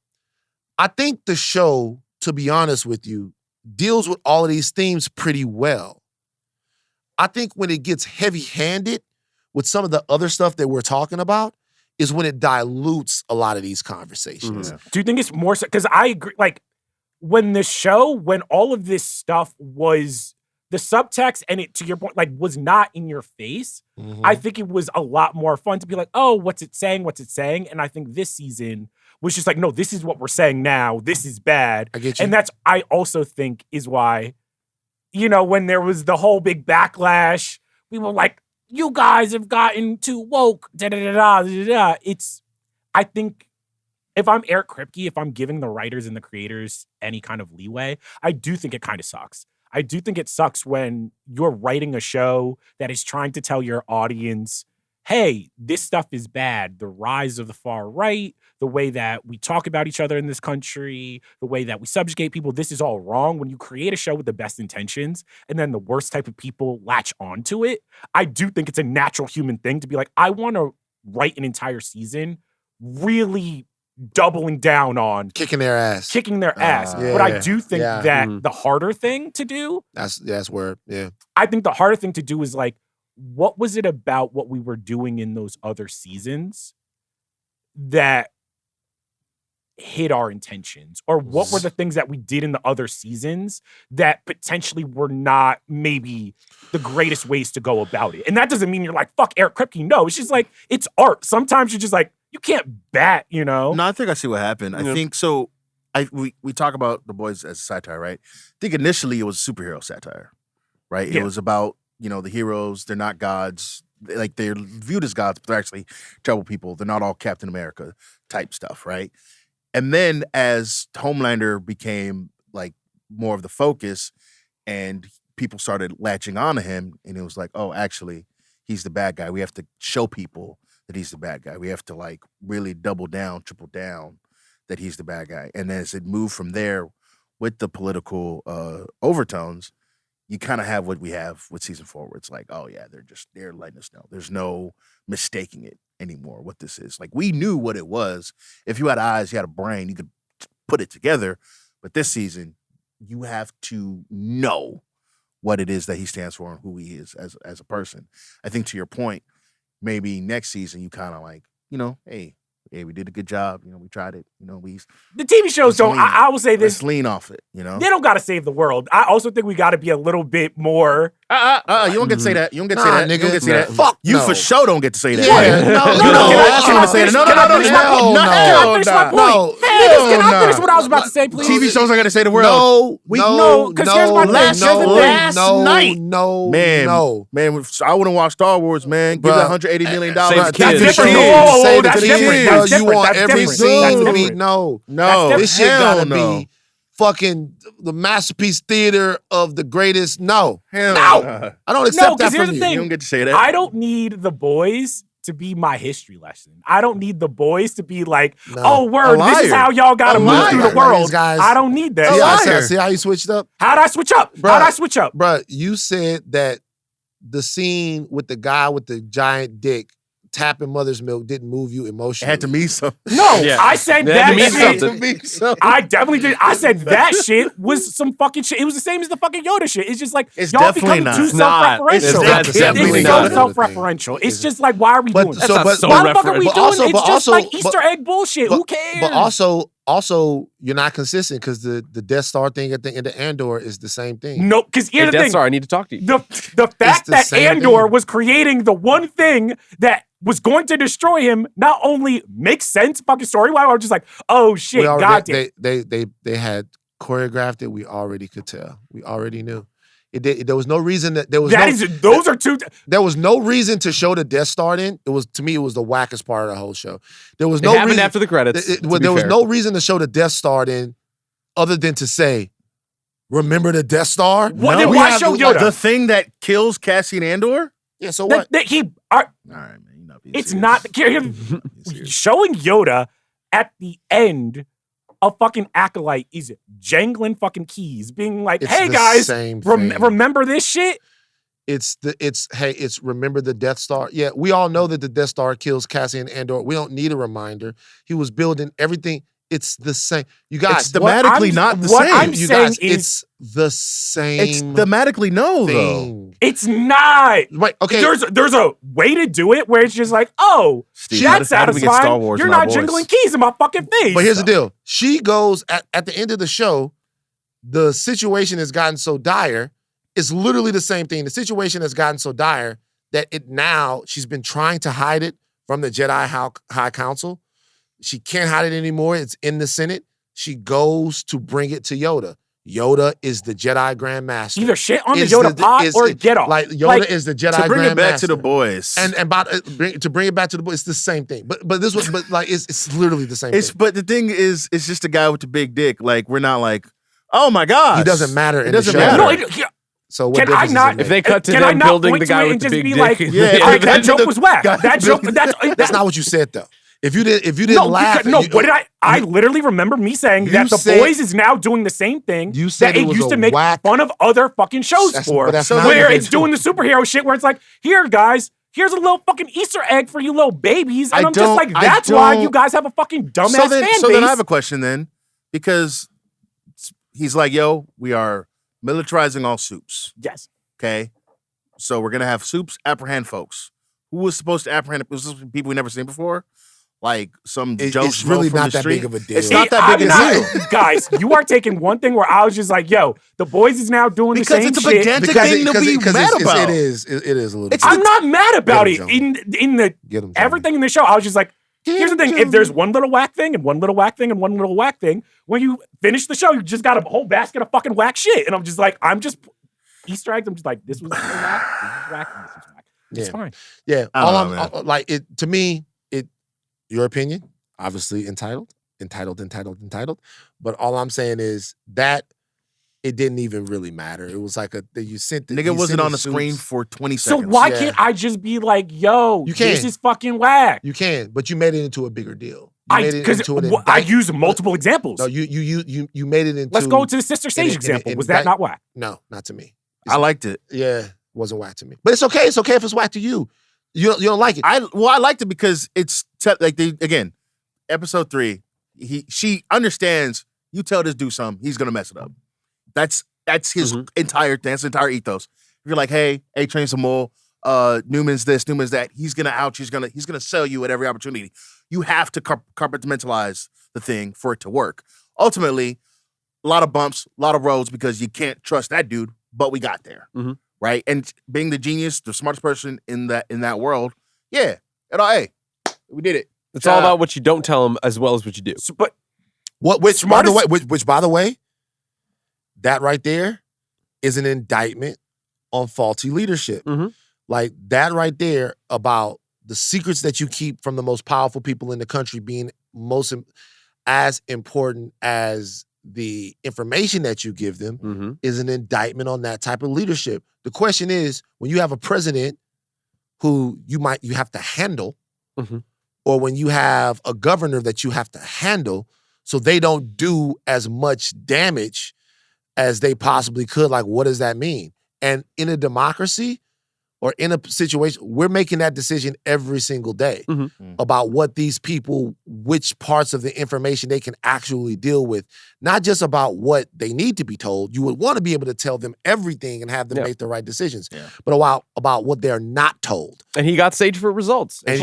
I think the show, to be honest with you, deals with all of these themes pretty well. I think when it gets heavy-handed with some of the other stuff that we're talking about is when it dilutes a lot of these conversations. Mm-hmm. Do you think it's more so? Because I agree, like, when all of this stuff was the subtext and it, to your point, like, was not in your face, I think it was a lot more fun to be like, oh, what's it saying? And I think this season was just like, no, this is what we're saying now. This is bad. I get you. And I also think is why, when there was the whole big backlash, we were like, you guys have gotten too woke, da-da-da-da-da-da. I think if I'm Eric Kripke, if I'm giving the writers and the creators any kind of leeway, I do think it kind of sucks. I do think it sucks when you're writing a show that is trying to tell your audience, hey, this stuff is bad. The rise of the far right, the way that we talk about each other in this country, the way that we subjugate people, this is all wrong. When you create a show with the best intentions and then the worst type of people latch onto it, I do think it's a natural human thing to be like, I want to write an entire season really doubling down on kicking their ass. But I do think that the harder thing to do, that's where, I think the harder thing to do is like, what was it about what we were doing in those other seasons that hit our intentions? Or what were the things that we did in the other seasons that potentially were not maybe the greatest ways to go about it? And that doesn't mean you're like, fuck Eric Kripke. No, it's just like, it's art. Sometimes you're just like, you can't bat, No, I think I see what happened. I think so. We talk about The Boys as satire, right? I think initially it was superhero satire, right? Yeah. It was about, the heroes, they're not gods. Like, they're viewed as gods, but they're actually terrible people. They're not all Captain America type stuff, right? And then as Homelander became, like, more of the focus and people started latching on to him, and it was like, oh, actually, he's the bad guy. We have to show people that he's the bad guy. We have to, like, really double down, triple down that he's the bad guy. And as it moved from there with the political overtones, you kind of have what we have with season 4, where it's like, oh yeah, they're letting us know. There's no mistaking it anymore, what this is. Like, we knew what it was. If you had eyes, you had a brain, you could put it together. But this season, you have to know what it is that he stands for and who he is as a person. I think, to your point, maybe next season you kind of like, hey, we did a good job. We tried it. The TV shows don't. I will say this. Let's lean off it. They don't got to save the world. I also think we got to be a little bit more. You don't get to say that. You don't get to say that. Nigga. You don't get to say that. Fuck you no. for sure don't get to say that. Yeah. No. Can I finish what I was about to say, please? TV shows are gonna say the world. Because here's my thing. Last night. No. Man, I wouldn't watch Star Wars, man. Give that $180 million. Save the kids. That's different. That's different. You want every scene to be no. This shit gotta be fucking the masterpiece theater of the greatest. No. I don't accept that from you. Thing. You don't get to say that. I don't need The Boys to be my history lesson. I don't need The Boys to be like, oh, word, this is how y'all gotta move through the world. Guys. I don't need that. See how you switched up? How'd I switch up? Bruh, you said that the scene with the guy with the giant dick tapping mother's milk didn't move you It emotionally. had to mean something. No, Yeah. I said That that means shit. something. I definitely did. I said that shit was some fucking shit. It was the same as the fucking Yoda shit. It's just like It's y'all definitely becoming not. too It's not. self-referential. It's not definitely It's not. so self-referential. It's just like, why are we doing That's this? not so Why the fuck are we referential. doing also- it? It's but just also- like but- Easter egg bullshit. Who cares? But also, you're not consistent because the Death Star thing at the end of Andor is the same thing. no, because Hey, here's the Death thing. Star, I need to talk to you. The fact the that same Andor thing. was creating the one thing that was going to destroy him not only makes sense fucking story-wise, I was just like, oh shit, We already- goddamn. they had choreographed it. We already could tell. We already knew. There was no reason that there was Those are two. there was no reason to show the Death Star in. It was, to me, it was the wackest part of the whole show. There was It no happened reason after the credits. there was no reason to show the Death Star in, other than to say, "Remember the Death Star." What, No. then We why have- show like, Yoda? The thing that kills Cassian Andor? Yeah. So what? All All right, man. You're not being it's serious. not You're being serious. showing Yoda at the end of fucking Acolyte is jangling fucking keys, being like, It's "Hey the guys, same thing. remember this shit?" It's remember the Death Star. Yeah, we all know that the Death Star kills Cassian Andor. We don't need a reminder. He was building everything. It's the same. You guys, It's thematically not the same. I'm you saying guys, is it's the same. It's thematically no, though. thing. it's not. Right? Okay. There's a way to do it where it's just like, oh, Steve, that's how did we get satisfying. Star Wars You're in our not voice? jingling keys in my fucking face. But here's the deal. She goes at the end of the show, the situation has gotten so dire. It's literally the same thing. The situation has gotten so dire that she's been trying to hide it from the Jedi High Council. She can't hide it anymore. It's in the Senate. She goes to bring it to Yoda. Yoda is the Jedi Grand Master. Either shit on the Is Yoda pod or get off. Like Yoda is the Jedi To bring Grand it back Master. to the boys. And to bring it back to the boys, it's the same thing. But this was it's literally the same it's thing. but the thing is, it's just a guy with the big dick. Like, we're not like, oh my gosh. He doesn't matter in It the doesn't show. matter. No, So what Can I difference does it not- make? If they cut to Can I them not building point the to guy it with and the just big be dick. like, Yeah, all right, that the joke was whack. guy That joke, That's not what you said though. If you didn't no, laugh, because, no. What did I literally remember me saying You that the said- boys is now doing the same thing You said that it it was used a to make whack- fun of other fucking shows That's- for. but that's not where what they it's doing the superhero shit where it's like, here guys, here's a little fucking Easter egg for you little babies, and I I'm just don't- like, I that's why don't- you guys have a fucking dumbass so then, fan so base. then I have a question then, because he's like, yo, we are militarizing all soups. yes. Okay. So we're gonna have soups apprehend folks. Who was supposed to apprehend? Was this people we never seen before? Like some It's Joe really from not the that street? big of a deal. It's not that big a deal. Guys, you are taking one thing where I was just like, yo, the boys is now doing Because the same it's a shit. pedantic thing to be mad about. It is a little. I'm not mad about Get it. him, In the Get him, Jomi. everything in the show, I was just like, Get here's the him, thing: if there's Jomi. one little whack thing and one little whack thing and one little whack thing, when you finish the show, you just got a whole basket of fucking whack shit. And I'm just like, Easter eggs. I'm just like, this was whack, this was whack, and this was whack. It's Yeah. fine. Yeah, I don't know, man. like it to me. Your opinion, obviously entitled. But all I'm saying is that it didn't even really matter. It was like you sent the Nigga wasn't on the suits. screen for 20 So seconds. why Yeah. can't I just be like, yo, You can. this is fucking whack? You can, but you made it into a bigger deal. You made it Because into an I indictment. use multiple examples. No, you made it into. Let's go to the Sister Sage an example. Was that indict- not whack? No, not to me. I liked it. Yeah, wasn't whack to me. But it's okay. It's okay if it's whack to you. You don't like it. I liked it because it's again, episode 3. She understands. You tell this dude something, he's gonna mess it up. That's his entire thing. That's his entire ethos. If you're like, hey, train some more. Newman's this, Newman's that. He's gonna out. He's gonna sell you at every opportunity. You have to compartmentalize the thing for it to work. Ultimately, a lot of bumps, a lot of roads because you can't trust that dude. But we got there, right? And being the genius, the smartest person in that world, yeah. Hey, we did it. It's all about what you don't tell them as well as what you do. So, but Which by the way, that right there is an indictment on faulty leadership. Like that right there about the secrets that you keep from the most powerful people in the country being as important as the information that you give them is an indictment on that type of leadership. The question is, when you have a president who you have to handle, or when you have a governor that you have to handle, so they don't do as much damage as they possibly could, like what does that mean? And in a democracy, or in a situation, we're making that decision every single day about what these people, which parts of the information they can actually deal with, not just about what they need to be told. You would want to be able to tell them everything and have them make the right decisions, but about what they're not told. And he got Sage for results, and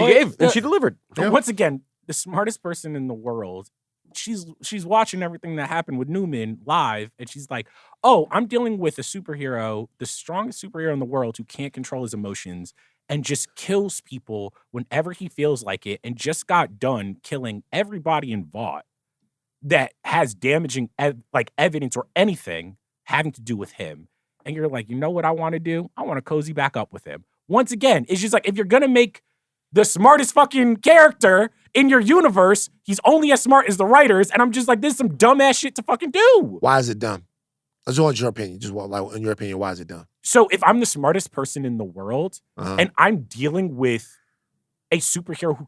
she delivered. But once again, the smartest person in the world, she's watching everything that happened with Newman live, and she's like, oh, I'm dealing with a superhero, the strongest superhero in the world who can't control his emotions and just kills people whenever he feels like it, and just got done killing everybody in Vought that has damaging evidence or anything having to do with him. And you're like, you know what I want to do? I want to cozy back up with him. Once again, it's just like, if you're going to make the smartest fucking character in your universe, he's only as smart as the writers. And I'm just like, this is some dumbass shit to fucking do. Why is it dumb? I just want your opinion. In your opinion, why is it dumb? So if I'm the smartest person in the world and I'm dealing with a superhero who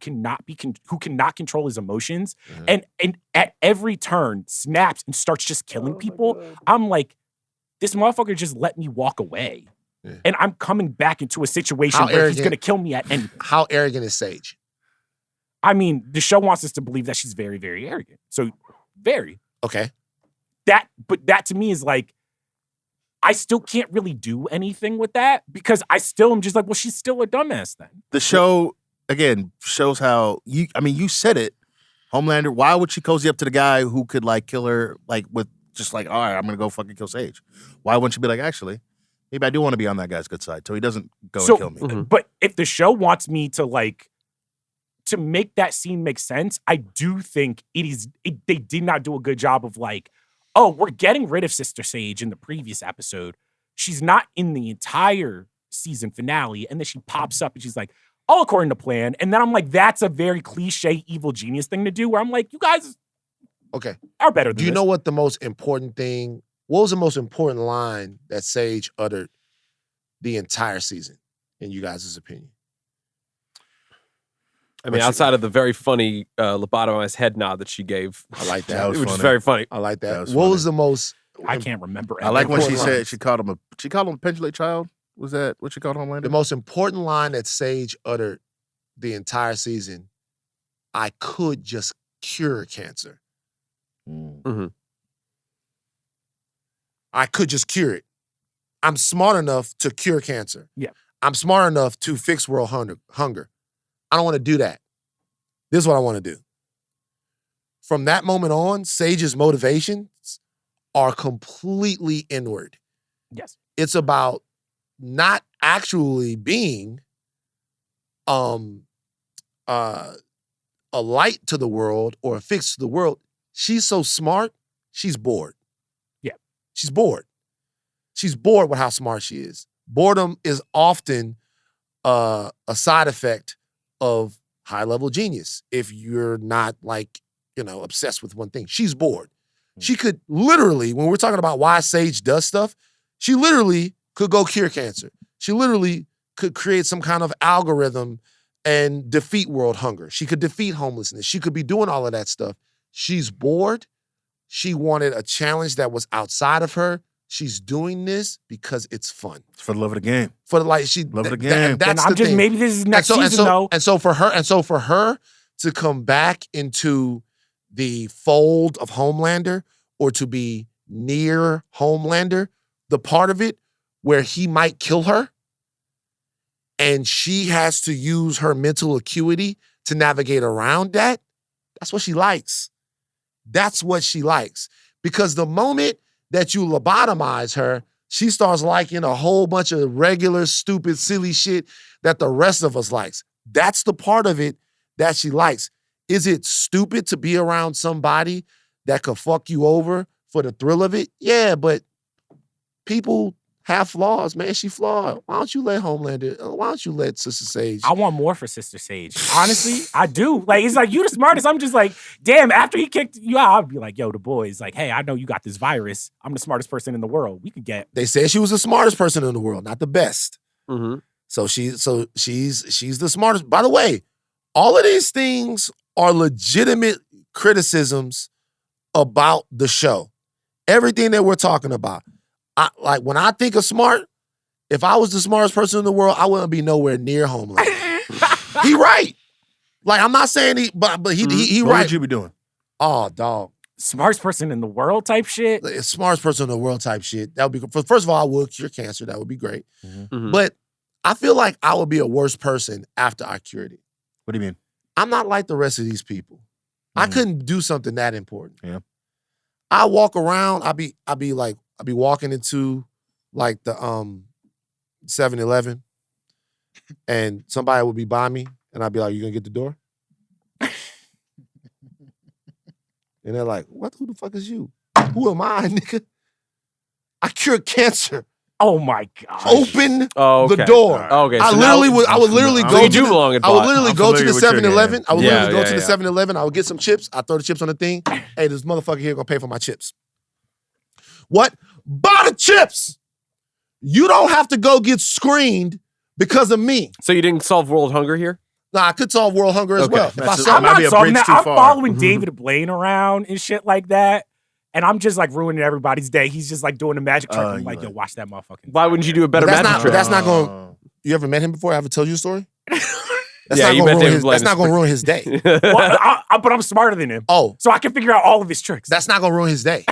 cannot control his emotions and at every turn snaps and starts just killing people, I'm like, this motherfucker just let me walk away. Yeah. And I'm coming back into a situation where he's going to kill me at any. How arrogant is Sage? I mean, the show wants us to believe that she's very, very arrogant. So, very. Okay. But that to me is like, I still can't really do anything with that because I still am just like, well, she's still a dumbass then. The show, again, shows how you said it, Homelander, why would she cozy up to the guy who could like kill her like with just like, all right, I'm going to go fucking kill Sage? Why wouldn't she be like, actually, maybe I do want to be on that guy's good side, so he doesn't go and kill me. But if the show wants me to to make that scene make sense, I do think they did not do a good job of like, oh, we're getting rid of Sister Sage in the previous episode. She's not in the entire season finale, and then she pops up and she's like, all according to plan. And then I'm like, that's a very cliche evil genius thing to do, where I'm like, you guys are better than Do you know what the most important thing? What was the most important line that Sage uttered the entire season, in you guys' opinion? I mean, outside of the very funny lobotomized head nod that she gave. I like that. Which was very funny. I like that. Was what funny. Was the most... I can't remember. I like when she said she called him a pendulate child. Was that what she called Homelander? The most important line that Sage uttered the entire season, I could just cure cancer. Mm-hmm. I could just cure it. I'm smart enough to cure cancer. Yeah. I'm smart enough to fix world hunger. I don't want to do that. This is what I want to do. From that moment on, Sage's motivations are completely inward. Yes. It's about not actually being a light to the world or a fix to the world. She's so smart, she's bored. Yeah. She's bored. She's bored with how smart she is. Boredom is often a side effect of high-level genius if you're not obsessed with one thing. She's bored. She could literally, when we're talking about why Sage does stuff, she literally could go cure cancer. She literally could create some kind of algorithm and defeat world hunger. She could defeat homelessness. She could be doing all of that stuff. She's bored. She wanted a challenge that was outside of her. She's doing this because it's fun. It's for the love of the game. For the love of the game. That's I'm the thing. Maybe this is next season though. And so for her to come back into the fold of Homelander or to be near Homelander, the part of it where he might kill her and she has to use her mental acuity to navigate around that, that's what she likes. That's what she likes. Because the moment that you lobotomize her, she starts liking a whole bunch of regular, stupid, silly shit that the rest of us likes. That's the part of it that she likes. Is it stupid to be around somebody that could fuck you over for the thrill of it? Yeah, but people have flaws, man. She flawed. Why don't you let Homelander, why don't you let Sister Sage? I want more for Sister Sage. Honestly, I do. Like, it's like, you the smartest. I'm just like, damn, after he kicked you out, I'd be like, yo, the boys, like, hey, I know you got this virus. I'm the smartest person in the world. We could get. They said she was the smartest person in the world, not the best. Mm-hmm. So she's the smartest. By the way, all of these things are legitimate criticisms about the show. Everything that we're talking about. When I think of smart, if I was the smartest person in the world, I wouldn't be nowhere near Homeland. He right. Like, I'm not saying he, but he What right. would you be doing? Oh, dog. Smartest person in the world type shit. Smartest person in the world type shit. That would be, first of all, I would cure cancer. That would be great. Mhm. But I feel like I would be a worse person after I cured it. What do you mean? I'm not like the rest of these people. I couldn't do something that important. Yeah. I walk around, I'll be walking into like the 7-Eleven and somebody would be by me and I'd be like, you gonna get the door? And they're like, who the fuck is you? Who am I, nigga? I cured cancer. Oh my god. Open okay. the door. Okay. I so literally now- would. I would literally So go. you to do the, belong at I would Bot. literally I'm go to the familiar with your 7-Eleven. game. I would Yeah, literally go yeah, to the yeah. 7-Eleven. I would get some chips. I throw the chips on the thing. Hey, this motherfucker here gonna pay for my chips. What? Buy the chips. You don't have to go get screened because of me. So you didn't solve world hunger here? Nah, I could solve world hunger as Okay. well. If I That's- solve, I'm might not be a solving bridge that. too I'm far. following David Blaine around and shit like that. And I'm just like ruining everybody's day. He's just like doing a magic trick. I'm you like, yo, like- watch that motherfucking. Why wouldn't you do a better But that's magic not- trick? that's not going- You ever met him before? I ever told you a story? That's Yeah, not you gonna met ruin David his, Blaine. that's not going to ruin his day. But I'm smarter than him, Oh, so I can figure out all of his tricks. that's not going to ruin his day.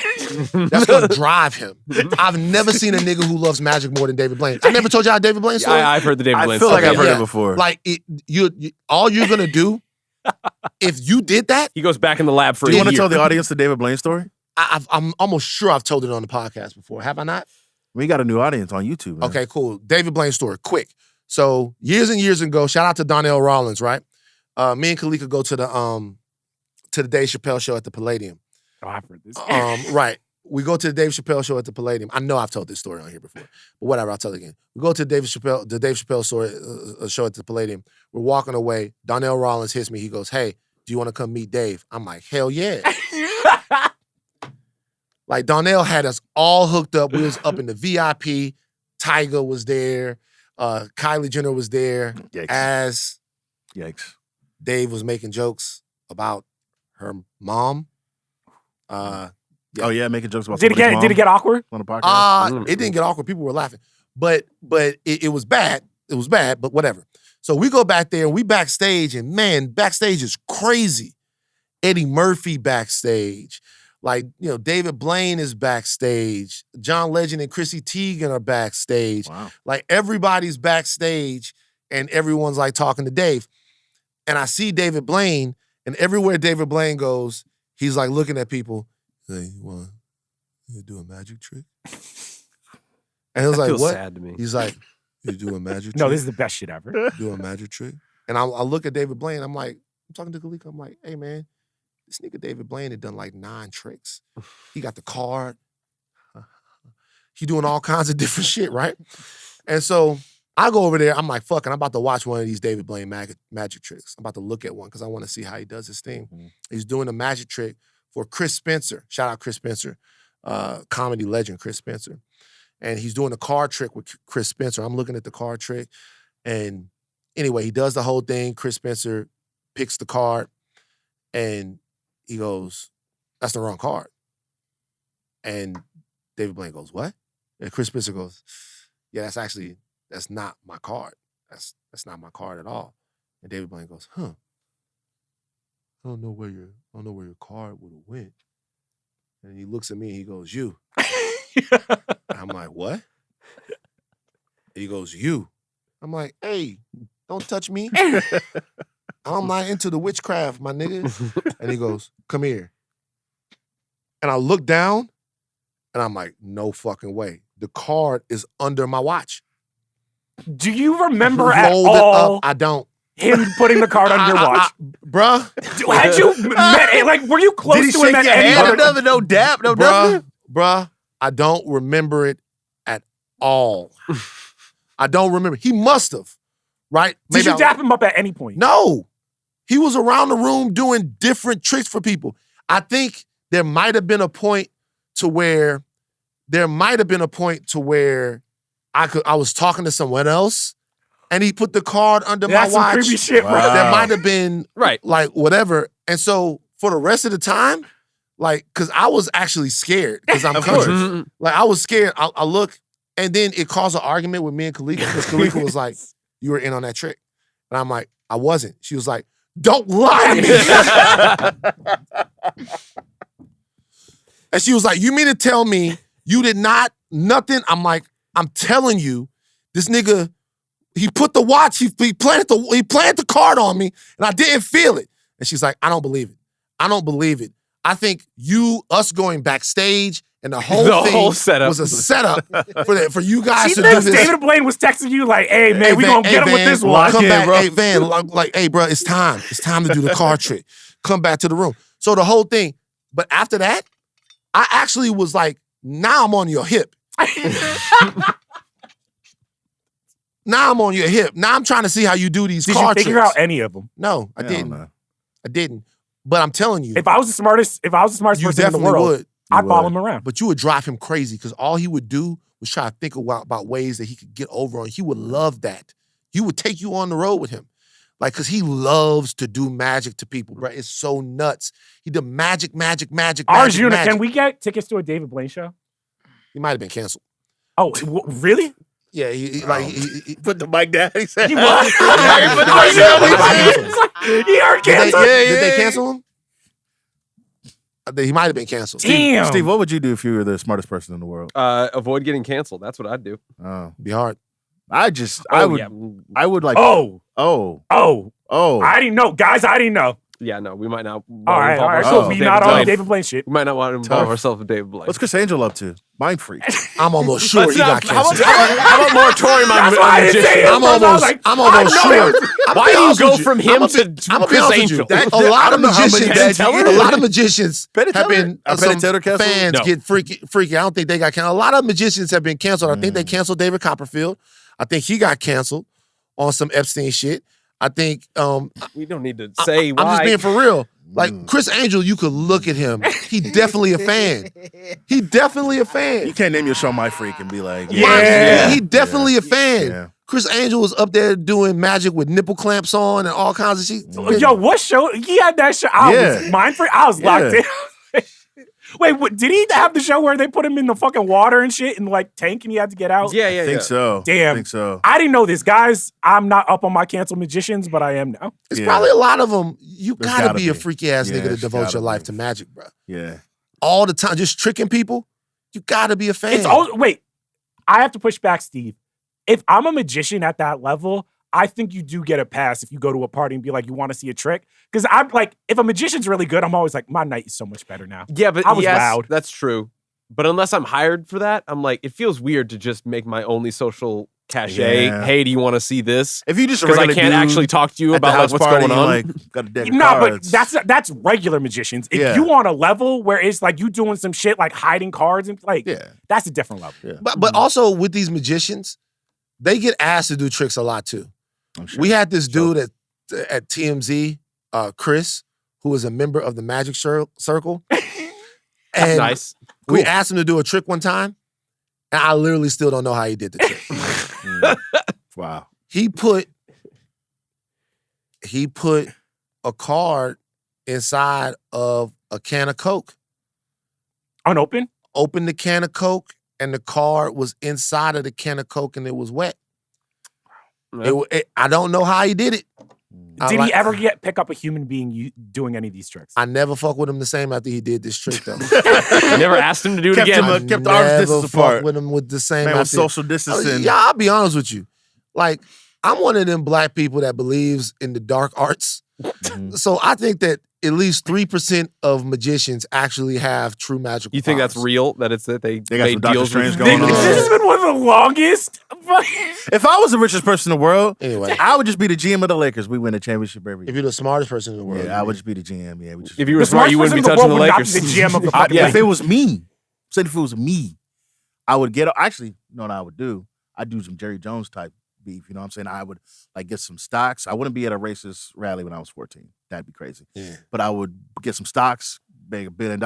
That's going to drive him. I've never seen a nigga who loves magic more than David Blaine. I never told y'all David Blaine story. I've heard the David I Blaine feel like story. I've heard Yeah. it before. Like, you all you're going to do, if you did that, He goes back in the lab for Do a you want to year. tell the audience the David Blaine story? I'm almost sure I've told it on the podcast before. Have I not? We got a new audience on YouTube. Man. Okay, cool. David Blaine story, quick. So years and years ago, shout out to Donnell Rollins, right? Me and Kalika go to the Dave Chappelle show at the Palladium. Oh, I've heard this. Right. We go to the Dave Chappelle show at the Palladium. I know I've told this story on here before, but whatever, I'll tell it again. We go to the Dave Chappelle show at the Palladium. We're walking away. Donnell Rollins hits me. He goes, "Hey, do you want to come meet Dave?" I'm like, "Hell yeah!" Like Donnell had us all hooked up. We was up in the VIP. Tyga was there. Kylie Jenner was there. Yikes. As Yikes. Dave was making jokes about her mom. Oh yeah, making jokes about Did it get awkward? on the podcast? It didn't get awkward. People were laughing. But it was bad. It was bad, but whatever. So we go back there and we backstage, and man, backstage is crazy. Eddie Murphy backstage. Like, David Blaine is backstage. John Legend and Chrissy Teigen are backstage. Wow. Like, everybody's backstage, and everyone's like talking to Dave. And I see David Blaine, and everywhere David Blaine goes, he's like looking at people. Hey, you want to do a magic trick? And it was That like, feels what? sad to me. He's like, you do a magic trick? No, this is the best shit ever. Do a magic trick? And I look at David Blaine. I'm like, I'm talking to Kalika. I'm like, hey, man, this nigga David Blaine had done like 9 tricks. He got the card. He doing all kinds of different shit, right? And so I go over there. I'm like, fuck, and I'm about to watch one of these David Blaine magic tricks. I'm about to look at one because I want to see how he does his thing. Mhm. He's doing a magic trick for Chris Spencer. Shout out Chris Spencer, comedy legend Chris Spencer. And he's doing a card trick with Chris Spencer. I'm looking at the card trick. And anyway, he does the whole thing. Chris Spencer picks the card and he goes, that's the wrong card. And David Blaine goes, what? And Chris Spencer goes, yeah, that's not my card. That's not my card at all. And David Blaine goes, I don't know where your card would have went. And he looks at me and he goes, you. I'm like, what? He goes, you. I'm like, hey, don't touch me. I'm not into the witchcraft, my nigga. And he goes, come here. And I look down and I'm like, no fucking way. The card is under my watch. Do you remember at Rolled it all up. I don't. him putting the card on your watch? Bruh. Had you met, like, were you close Did he to him shake at your any hand? other? Nothing, no dap, no nothing. Bruh, I don't remember it at all. I don't remember. He must have, right? Did you I- dap him up at any point? No. He was around the room doing different tricks for people. I think there might have been a point to where I was talking to someone else and he put the card under That's my some watch. creepy shit, bro. Wow. There might have been Right. like whatever. And so for the rest of the time, like, cause I was actually scared because I'm Of country. course. Mhm. Like I was scared. I look And then it caused an argument with me and Kalika because Kalika was like, you were in on that trick. And I'm like, I wasn't. She was like, don't lie to me. And she was like, you mean to tell me you did not, nothing? I'm like, I'm telling you, this nigga, he put the watch, he planted the card on me, and I didn't feel it. And she's like, I don't believe it. I don't believe it. I think us going backstage and the whole setup was a setup for you guys She to do thinks this. David Blaine was texting you like, hey, man, we gonna get him with this one. Come back, hey, Van, like, hey, bro, it's time. It's time to do the card trick. Come back to the room. So the whole thing. But after that, I actually was like, now I'm on your hip. Now I'm on your hip. Now I'm trying to see how you do these Did card you tricks. figure out any of them? No, I Hell didn't. no. I didn't. But I'm telling you, If I was the smartest you person in the definitely world, would. I'd follow would. him around. But you would drive him crazy because all he would do was try to think about ways that he could get over on. He would love that. He would take you on the road with him. Like, because he loves to do magic to people, bro. It's so nuts. He did magic. Arjuna, can we get tickets to a David Blaine show? He might have been canceled. Oh, really? Yeah, he Put the mic down. He said, He was. He are canceled. Did they cancel him? He might have been canceled. Damn. Steve, what would you do if you were the smartest person in the world? Avoid getting canceled. That's what I'd do. Oh, Be hard. I would like. Oh. Oh. I didn't know. Guys, I didn't know. Yeah, no, we might not. All right. ourselves So with we not on the David Blaine shit. We might not want to involve Tough. ourselves with David Blaine. What's Chris Angel up to? Mind freak. I'm almost sure he got canceled. How about moratorium on That's why I didn't say it. I'm almost sure. Why do you go from him to Chris Angel? A lot of magicians, Penn have been Teller some canceled? fans No. get freaky. I don't think they got canceled. A lot of magicians have been canceled. I think they canceled David Copperfield. I think he got canceled on some Epstein shit. I think We don't need to say why. I'm just being for real. Like Chris Angel, you could look at him. He definitely a fan. He definitely a fan. You can't name your show My Freak and be like, He definitely a fan. Yeah. Chris Angel was up there doing magic with nipple clamps on and all kinds of shit. Yo, what show? He had that show. I was mind free. I was locked in. Wait, did he have the show where they put him in the fucking water and shit in like tank and he had to get out? Yeah, I think so. Damn. I think so. I didn't know this, guys. I'm not up on my canceled magicians, but I am now. It's probably a lot of them. You There's gotta gotta be a be. freaky ass Yeah, nigga to it's devote gotta your life be. to magic, bro. Yeah. All the time, just tricking people. You gotta be a fan. It's all wait. I have to push back, Steve. If I'm a magician at that level, I think you do get a pass if you go to a party and be like, you want to see a trick? Because I'm like, if a magician's really good, I'm always like, my night is so much better now. Yeah, but I was yes, loud. that's true. But unless I'm hired for that, I'm like, it feels weird to just make my only social cachet. Yeah. Hey, do you want to see this? If you just Because I can't actually talk to you at the about like, house what's party, going on. like, got a deck of No, but cards. that's regular magicians. If Yeah. you on a level where it's like you doing some shit like hiding cards and like, that's a different level. Yeah. But also with these magicians, they get asked to do tricks a lot too. I'm sure. We had this dude at TMZ, Chris, who was a member of the Magic Circle. And Nice. we asked him to do a trick one time, and I literally still don't know how he did the trick. Wow. He put a card inside of a can of Coke. Unopened? Opened the can of Coke, and the card was inside of the can of Coke, and it was wet. I don't know how he did it. Did he ever pick up a human being doing any of these tricks? I never fuck with him the same after he did this trick, though. I never asked him to do it Kept again. him kept the arms Never distance fuck apart. with him with the same Man, with after. social distancing. Yeah, I'll be honest with you. Like, I'm one of them black people that believes in the dark arts. So I think that at least 3% of magicians actually have true magical You think that's powers. real? That it's that they got made some Doctor deals Strange with going on. This has been one of the longest. If I was the richest person in the world, Anyway, I would just be the GM of the Lakers. We win a championship every if year. you're the smartest person in the world, Yeah, I would just be the GM. Yeah, we just, If you were The smart, you smartest wouldn't be person in touching the world would not Lakers. be the GM of the I- fucking if Lakers. it was me, said if it was me, I would get. Actually, you know what I would do? I'd do some Jerry Jones type beef. You know what I'm saying? I would like get some stocks. I wouldn't be at a racist rally when I was 14. That'd be crazy. Yeah. But I would get some stocks, make $1 billion,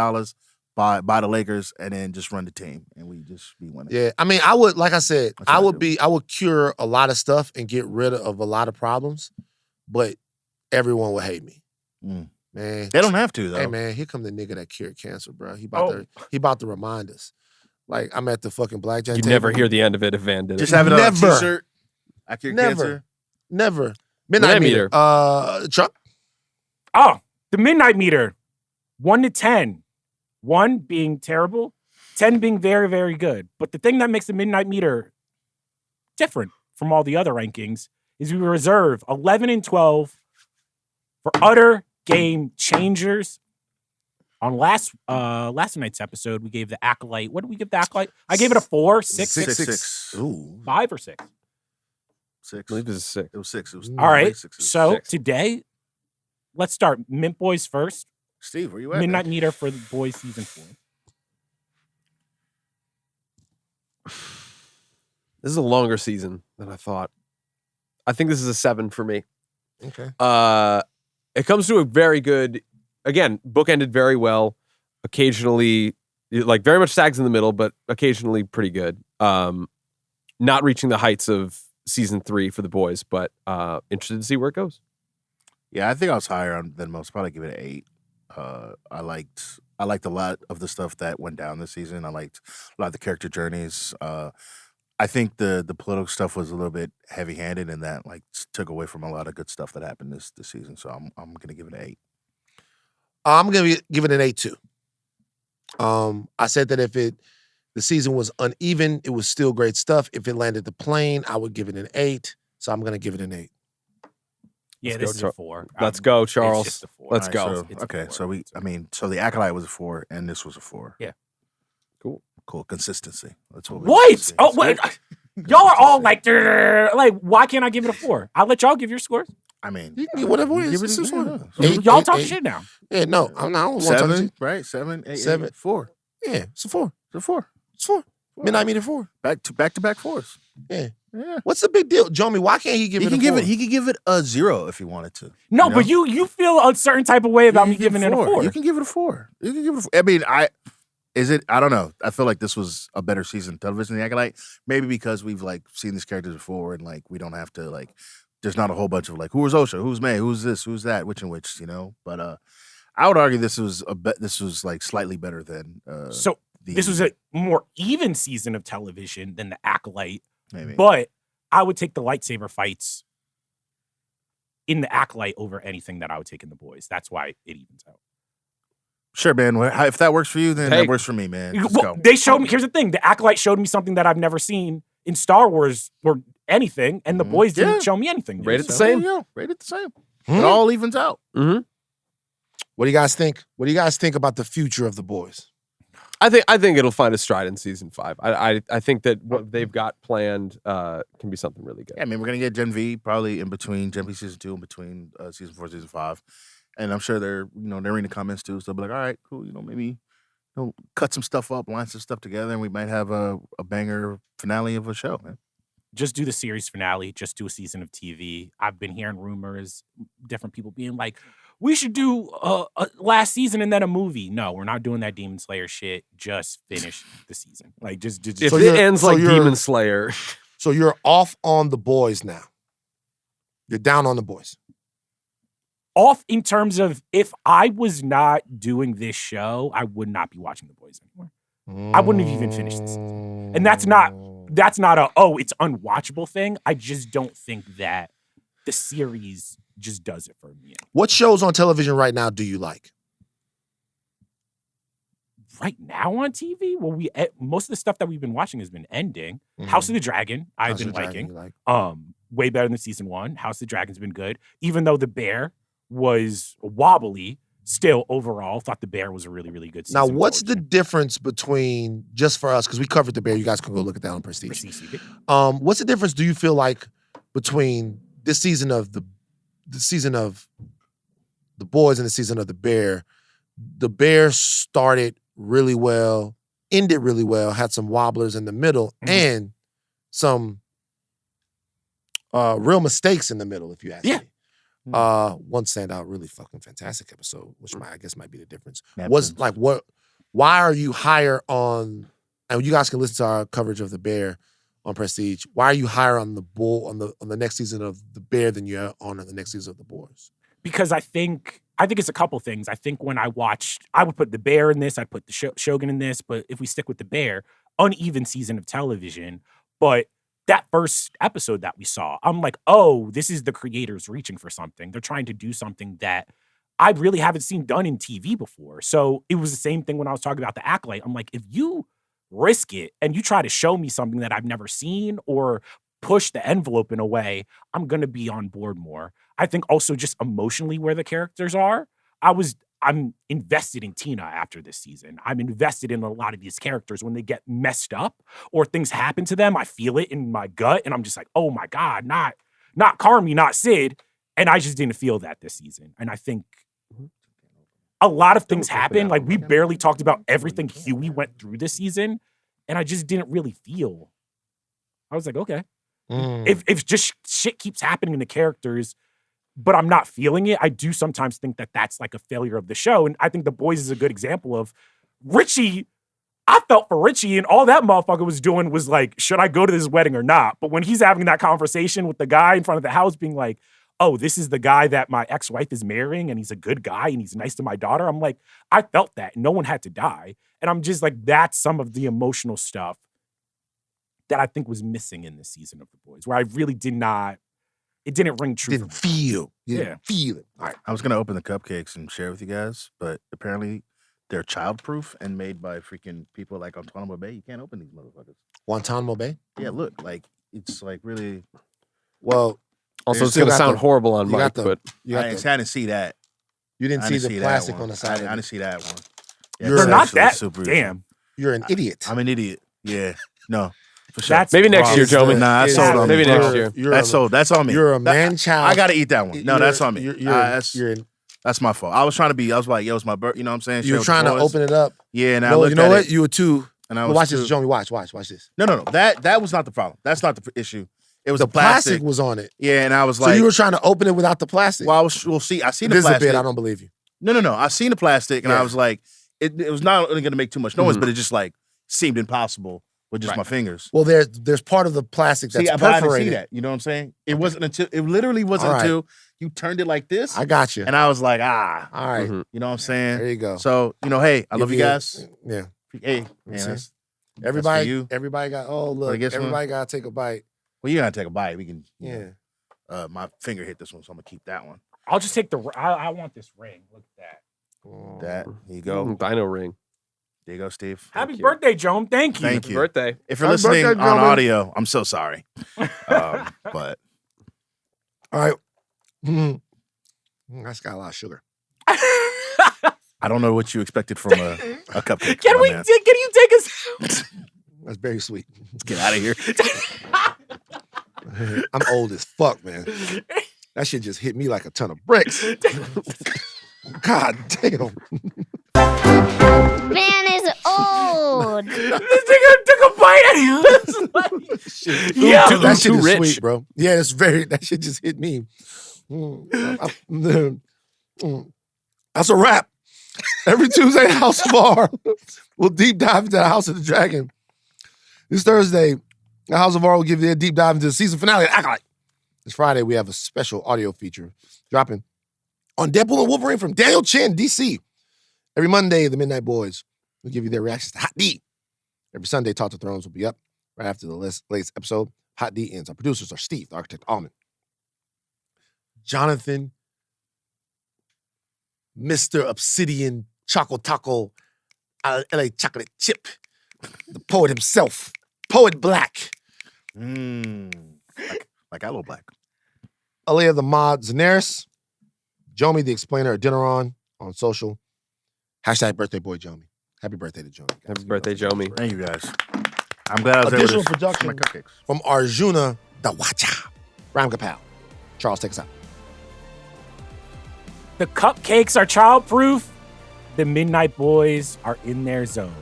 buy the Lakers, and then just run the team, and we just be winning. Yeah, I mean, I would, like I said, That's what I would cure a lot of stuff and get rid of a lot of problems, but everyone would hate me. Mm. Man. They don't have to though. Hey man, here come the nigga that cured cancer, bro. He about to remind us. Like I'm at the fucking blackjack You table. never hear the end of it if Van did it. Just have it on a Never. t-shirt. I cure Never. cancer. Never. Midnight meter. Chuck? Oh, the midnight meter. 1 to 10. 1 being terrible, 10 being very, very good. But the thing that makes the midnight meter different from all the other rankings is we reserve 11 and 12 for utter game changers. On last night's episode, we gave the Acolyte. What did we give the Acolyte? I gave it a 4, 6, 6. Ooh. 5 or 6. 6. I believe this is 6. It was 6. It was All right. 6. So 6. today, let's start Mint Boys first. Steve, where you at? Midnight man? meter for the Boys season 4. This is a longer season than I thought. I think this is a 7 for me. Okay. It comes to a very good, again, book ended very well. Occasionally, like very much sags in the middle, but occasionally pretty good. Not reaching the heights of season 3 for the boys, but interested to see where it goes. Yeah, I think I was higher than most. Probably give it an 8. I liked a lot of the stuff that went down this season. I liked a lot of the character journeys. I think the political stuff was a little bit heavy-handed, and that like took away from a lot of good stuff that happened this season. So I'm gonna give it an 8. I'm gonna give it an 8 too. I said that if the season was uneven, it was still great stuff. If it landed the plane, I would give it an 8. So I'm gonna give it an 8. Yeah, Let's this go, is a 4. Let's go, It's Charles. just a 4. Let's All go. right, It's a okay, 4. so It's a 4. so the Acolyte was a 4, and this was a 4. Yeah. Cool. Consistency. That's what we What? Oh, wait. Y'all are all like, why can't I give it a 4? I'll let y'all give your scores. I mean, You can get whatever it is. give it It's a just one. yeah. Eight, Y'all eight, talk eight. shit now. Yeah, no, I don't want to talk 7, shit. right? 7, 8, 7. 4. Yeah, it's a 4. It's a 4. It's 4. Midnight meter 4. Back to back 4s. Yeah. Yeah. What's the big deal, Jomi? Why can't he give He it can a give 4? it. He could give it a 0 if he wanted to. No, You but know? you feel a certain type of way about You me can give giving it a 4. You can give it a 4. You can give it a 4. I mean, I don't know. I feel like this was a better season of television than The Acolyte. Maybe because we've like seen these characters before, and like we don't have to like. There's not a whole bunch of like, who was Osha, who's May, who's this, who's that, which and which, you know. But I would argue this was like slightly better than. So this was a more even season of television than The Acolyte. maybe. But I would take the lightsaber fights in The Acolyte over anything that I would take in The Boys. That's why it evens out. Sure, man. If that works for you, then Hey. that works for me, man. Let's Well, go. they showed me, here's the thing, The Acolyte showed me something that I've never seen in Star Wars or anything, and The Mhm. Boys didn't Yeah. show me anything. new, Rate it the so- same. There you go. Rate it the same. Hmm? It all evens out. Mm-hmm. What do you guys think? What do you guys think about the future of the boys? I think it'll find a stride in season 5. I think that what they've got planned can be something really good. Yeah, I mean, we're gonna get Gen V probably in between Gen V season 2 and between season 4, season 5, and I'm sure they're reading the comments too. So they'll be like, all right, cool. Maybe cut some stuff up, line some stuff together, and we might have a banger finale of a show, man. Just do the series finale, just do a season of TV. I've been hearing rumors, different people being like, we should do a last season and then a movie. No, we're not doing that Demon Slayer shit. Just finish the season. Like, just If So it you're- ends so like you're- Demon Slayer, So you're off on the boys now. You're down on the boys. off in terms of if I was not doing this show, I would not be watching The Boys anymore. I wouldn't have even finished the season. And that's not a, it's unwatchable thing. I just don't think that the series just does it for me. What shows on television right now do you like? Right now on TV, well, most of the stuff that we've been watching has been ending. House of the Dragon, I've House of been the Dragon, liking. you like? Way better than season 1. House of the Dragon's been good. Even though The Bear was wobbly, still overall thought The Bear was a really, really good season. Now, of what's the television. difference between, just for us, because we covered the Bear, you guys can go look at that on Prestige. For CCTV? What's the difference do you feel like between this season of the season of the boys and the season of the Bear? The Bear started really well, ended really well, had some wobblers in the middle, and some real mistakes in the middle, if you ask Yeah. me. One standout, really fucking fantastic episode, which I guess might be the difference. Was Napkins. like what? Why are you higher on? And you guys can listen to our coverage of the Bear on Prestige. Why are you higher on the bull on the next season of the Bear than you are on the next season of the Boys? Because I think it's a couple things. I think when I would put the Bear in this, I'd put the Shogun in this, but if we stick with the Bear, uneven season of television. But that first episode that we saw, I'm like, oh, this is the creators reaching for something. They're trying to do something that I really haven't seen done in TV before. So it was the same thing when I was talking about The Acolyte. I'm like, if you risk it and you try to show me something that I've never seen or push the envelope in a way, I'm going to be on board more. I think also just emotionally where the characters are, I'm invested in Tina after this season. I'm invested in a lot of these characters. When they get messed up or things happen to them, I feel it in my gut and I'm just like, oh my God, not Carmi, not Sid. And I just didn't feel that this season. And I think a lot of things happen. Like we barely talked about everything Huey went through this season. And I just didn't really feel. I was like, okay. If just shit keeps happening to characters, but I'm not feeling it, I do sometimes think that that's like a failure of the show. And I think The Boys is a good example of Richie. I felt for Richie, and all that motherfucker was doing was like, should I go to this wedding or not? But when he's having that conversation with the guy in front of the house being like, oh, this is the guy that my ex-wife is marrying and he's a good guy and he's nice to my daughter. I'm like, I felt that. No one had to die. And I'm just like, that's some of the emotional stuff that I think was missing in this season of The Boys, where I really it didn't ring true. Didn't feel. You didn't feel it. All right. I was going to open the cupcakes and share with you guys, but apparently they're childproof and made by freaking people like Guantanamo Bay. You can't open these motherfuckers. Guantanamo Bay? Yeah, look, like, it's like really... Well... Also, it's going to sound horrible on mic, but... I didn't see that. You didn't see the plastic on the side. I didn't see that one. Yeah, You're not that... Damn. You're an idiot. I'm an idiot. Yeah. No. For sure. Maybe next year, Jomi. Nah, that's sold on me. Maybe next year. That's sold. That's on me. You're a man-child. I got to eat that one. No, that's on me. That's my fault. I was like, yo, it's my birthday. You know what I'm saying? You were trying to open it up. Yeah, and you know what? You were too. And I was watch this, Jomi. Watch this. No. That was not the problem. That's not the issue. It was the plastic was on it. Yeah, and I was like, so you were trying to open it without the plastic. Well, we'll see. I seen the plastic. This is a bit. I don't believe you. No. I seen the plastic, and I was like, it was not only going to make too much noise, but it just like seemed impossible with just my fingers. Well, there's part of the plastic that's perforated. I didn't see that. You know what I'm saying? It literally wasn't until you turned it like this. I got you. And I was like, all right. You know what I'm saying? There you go. So, hey, I love you guys. Yeah. Hey, man, everybody got, look, everybody got to take a bite. Well, you got to take a bite. We can, my finger hit this one, so I'm going to keep that one. I'll just take I want this ring. Look at that. Here you go. Dino ring. There you go, Steve. Happy birthday, Joan. Thank you. Thank you. Happy birthday. If you're listening on audio, I'm so sorry. But. All right. That's got a lot of sugar. I don't know what you expected from a cupcake. Can you take us out? That's very sweet. Let's get out of here. I'm old as fuck, man. That shit just hit me like a ton of bricks. God damn. Man is old. This nigga took a bite at you. That shit is sweet, bro. Yeah, that shit just hit me. That's a wrap. Every Tuesday, House of R, we'll deep dive into the House of the Dragon. This Thursday, the House of R will give you a deep dive into the season finale of Acolyte. This Friday, we have a special audio feature dropping on Deadpool and Wolverine from Daniel Chin, DC. Every Monday, the Midnight Boys will give you their reactions to Hot D. Every Sunday, Talk to Thrones will be up right after the latest episode. Hot D ends. Our producers are Steve, the architect, Almond, Jonathan, Mr. Obsidian, Choco Taco, LA Chocolate Chip, the poet himself, Poet Black. Like Aloe Black. Aleya the Mod, Zenieris, Jomi the Explainer, Adeniran on social. # birthday boy Jomi. Happy birthday to Jomi. Happy birthday, Jomi. Thank you, guys. I'm glad I was Additional able to production my cupcakes. From Arjuna the Watcha. Ramgopal. Charles, take us out. The cupcakes are childproof. The Midnight Boys are in their zone.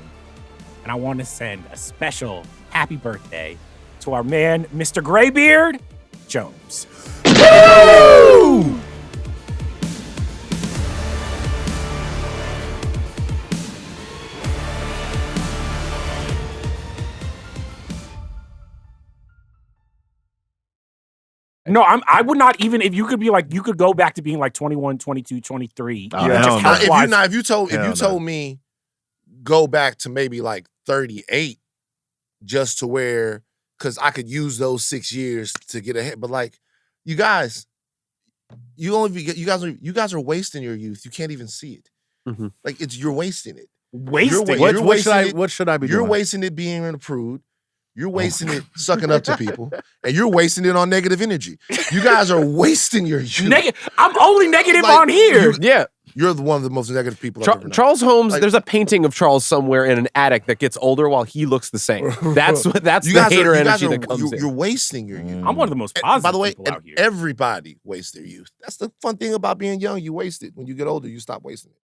And I want to send a special happy birthday to our man, Mr. Graybeard Jones. Woo! No, I would not even, if you could be like, you could go back to being like 21, 22, 23. If you told me go back to maybe like 38, just to where, because I could use those 6 years to get ahead. But like, you guys, you guys are wasting your youth. You can't even see it. Mhm. Like you're wasting it. Wasting. You're What wasting should I be You're doing? wasting it being in a prude. You're wasting it sucking up to people, and you're wasting it on negative energy. You guys are wasting your youth. I'm only negative Like, on here. Yeah. You're one of the most negative people I've ever known. Charles Holmes, Like- there's a painting of Charles somewhere in an attic that gets older while he looks the same. That's the hater energy that comes you're in. wasting your youth. I'm one of the most And positive by the way, people out and here. everybody wastes their youth. That's the fun thing about being young. You waste it. When you get older, you stop wasting it.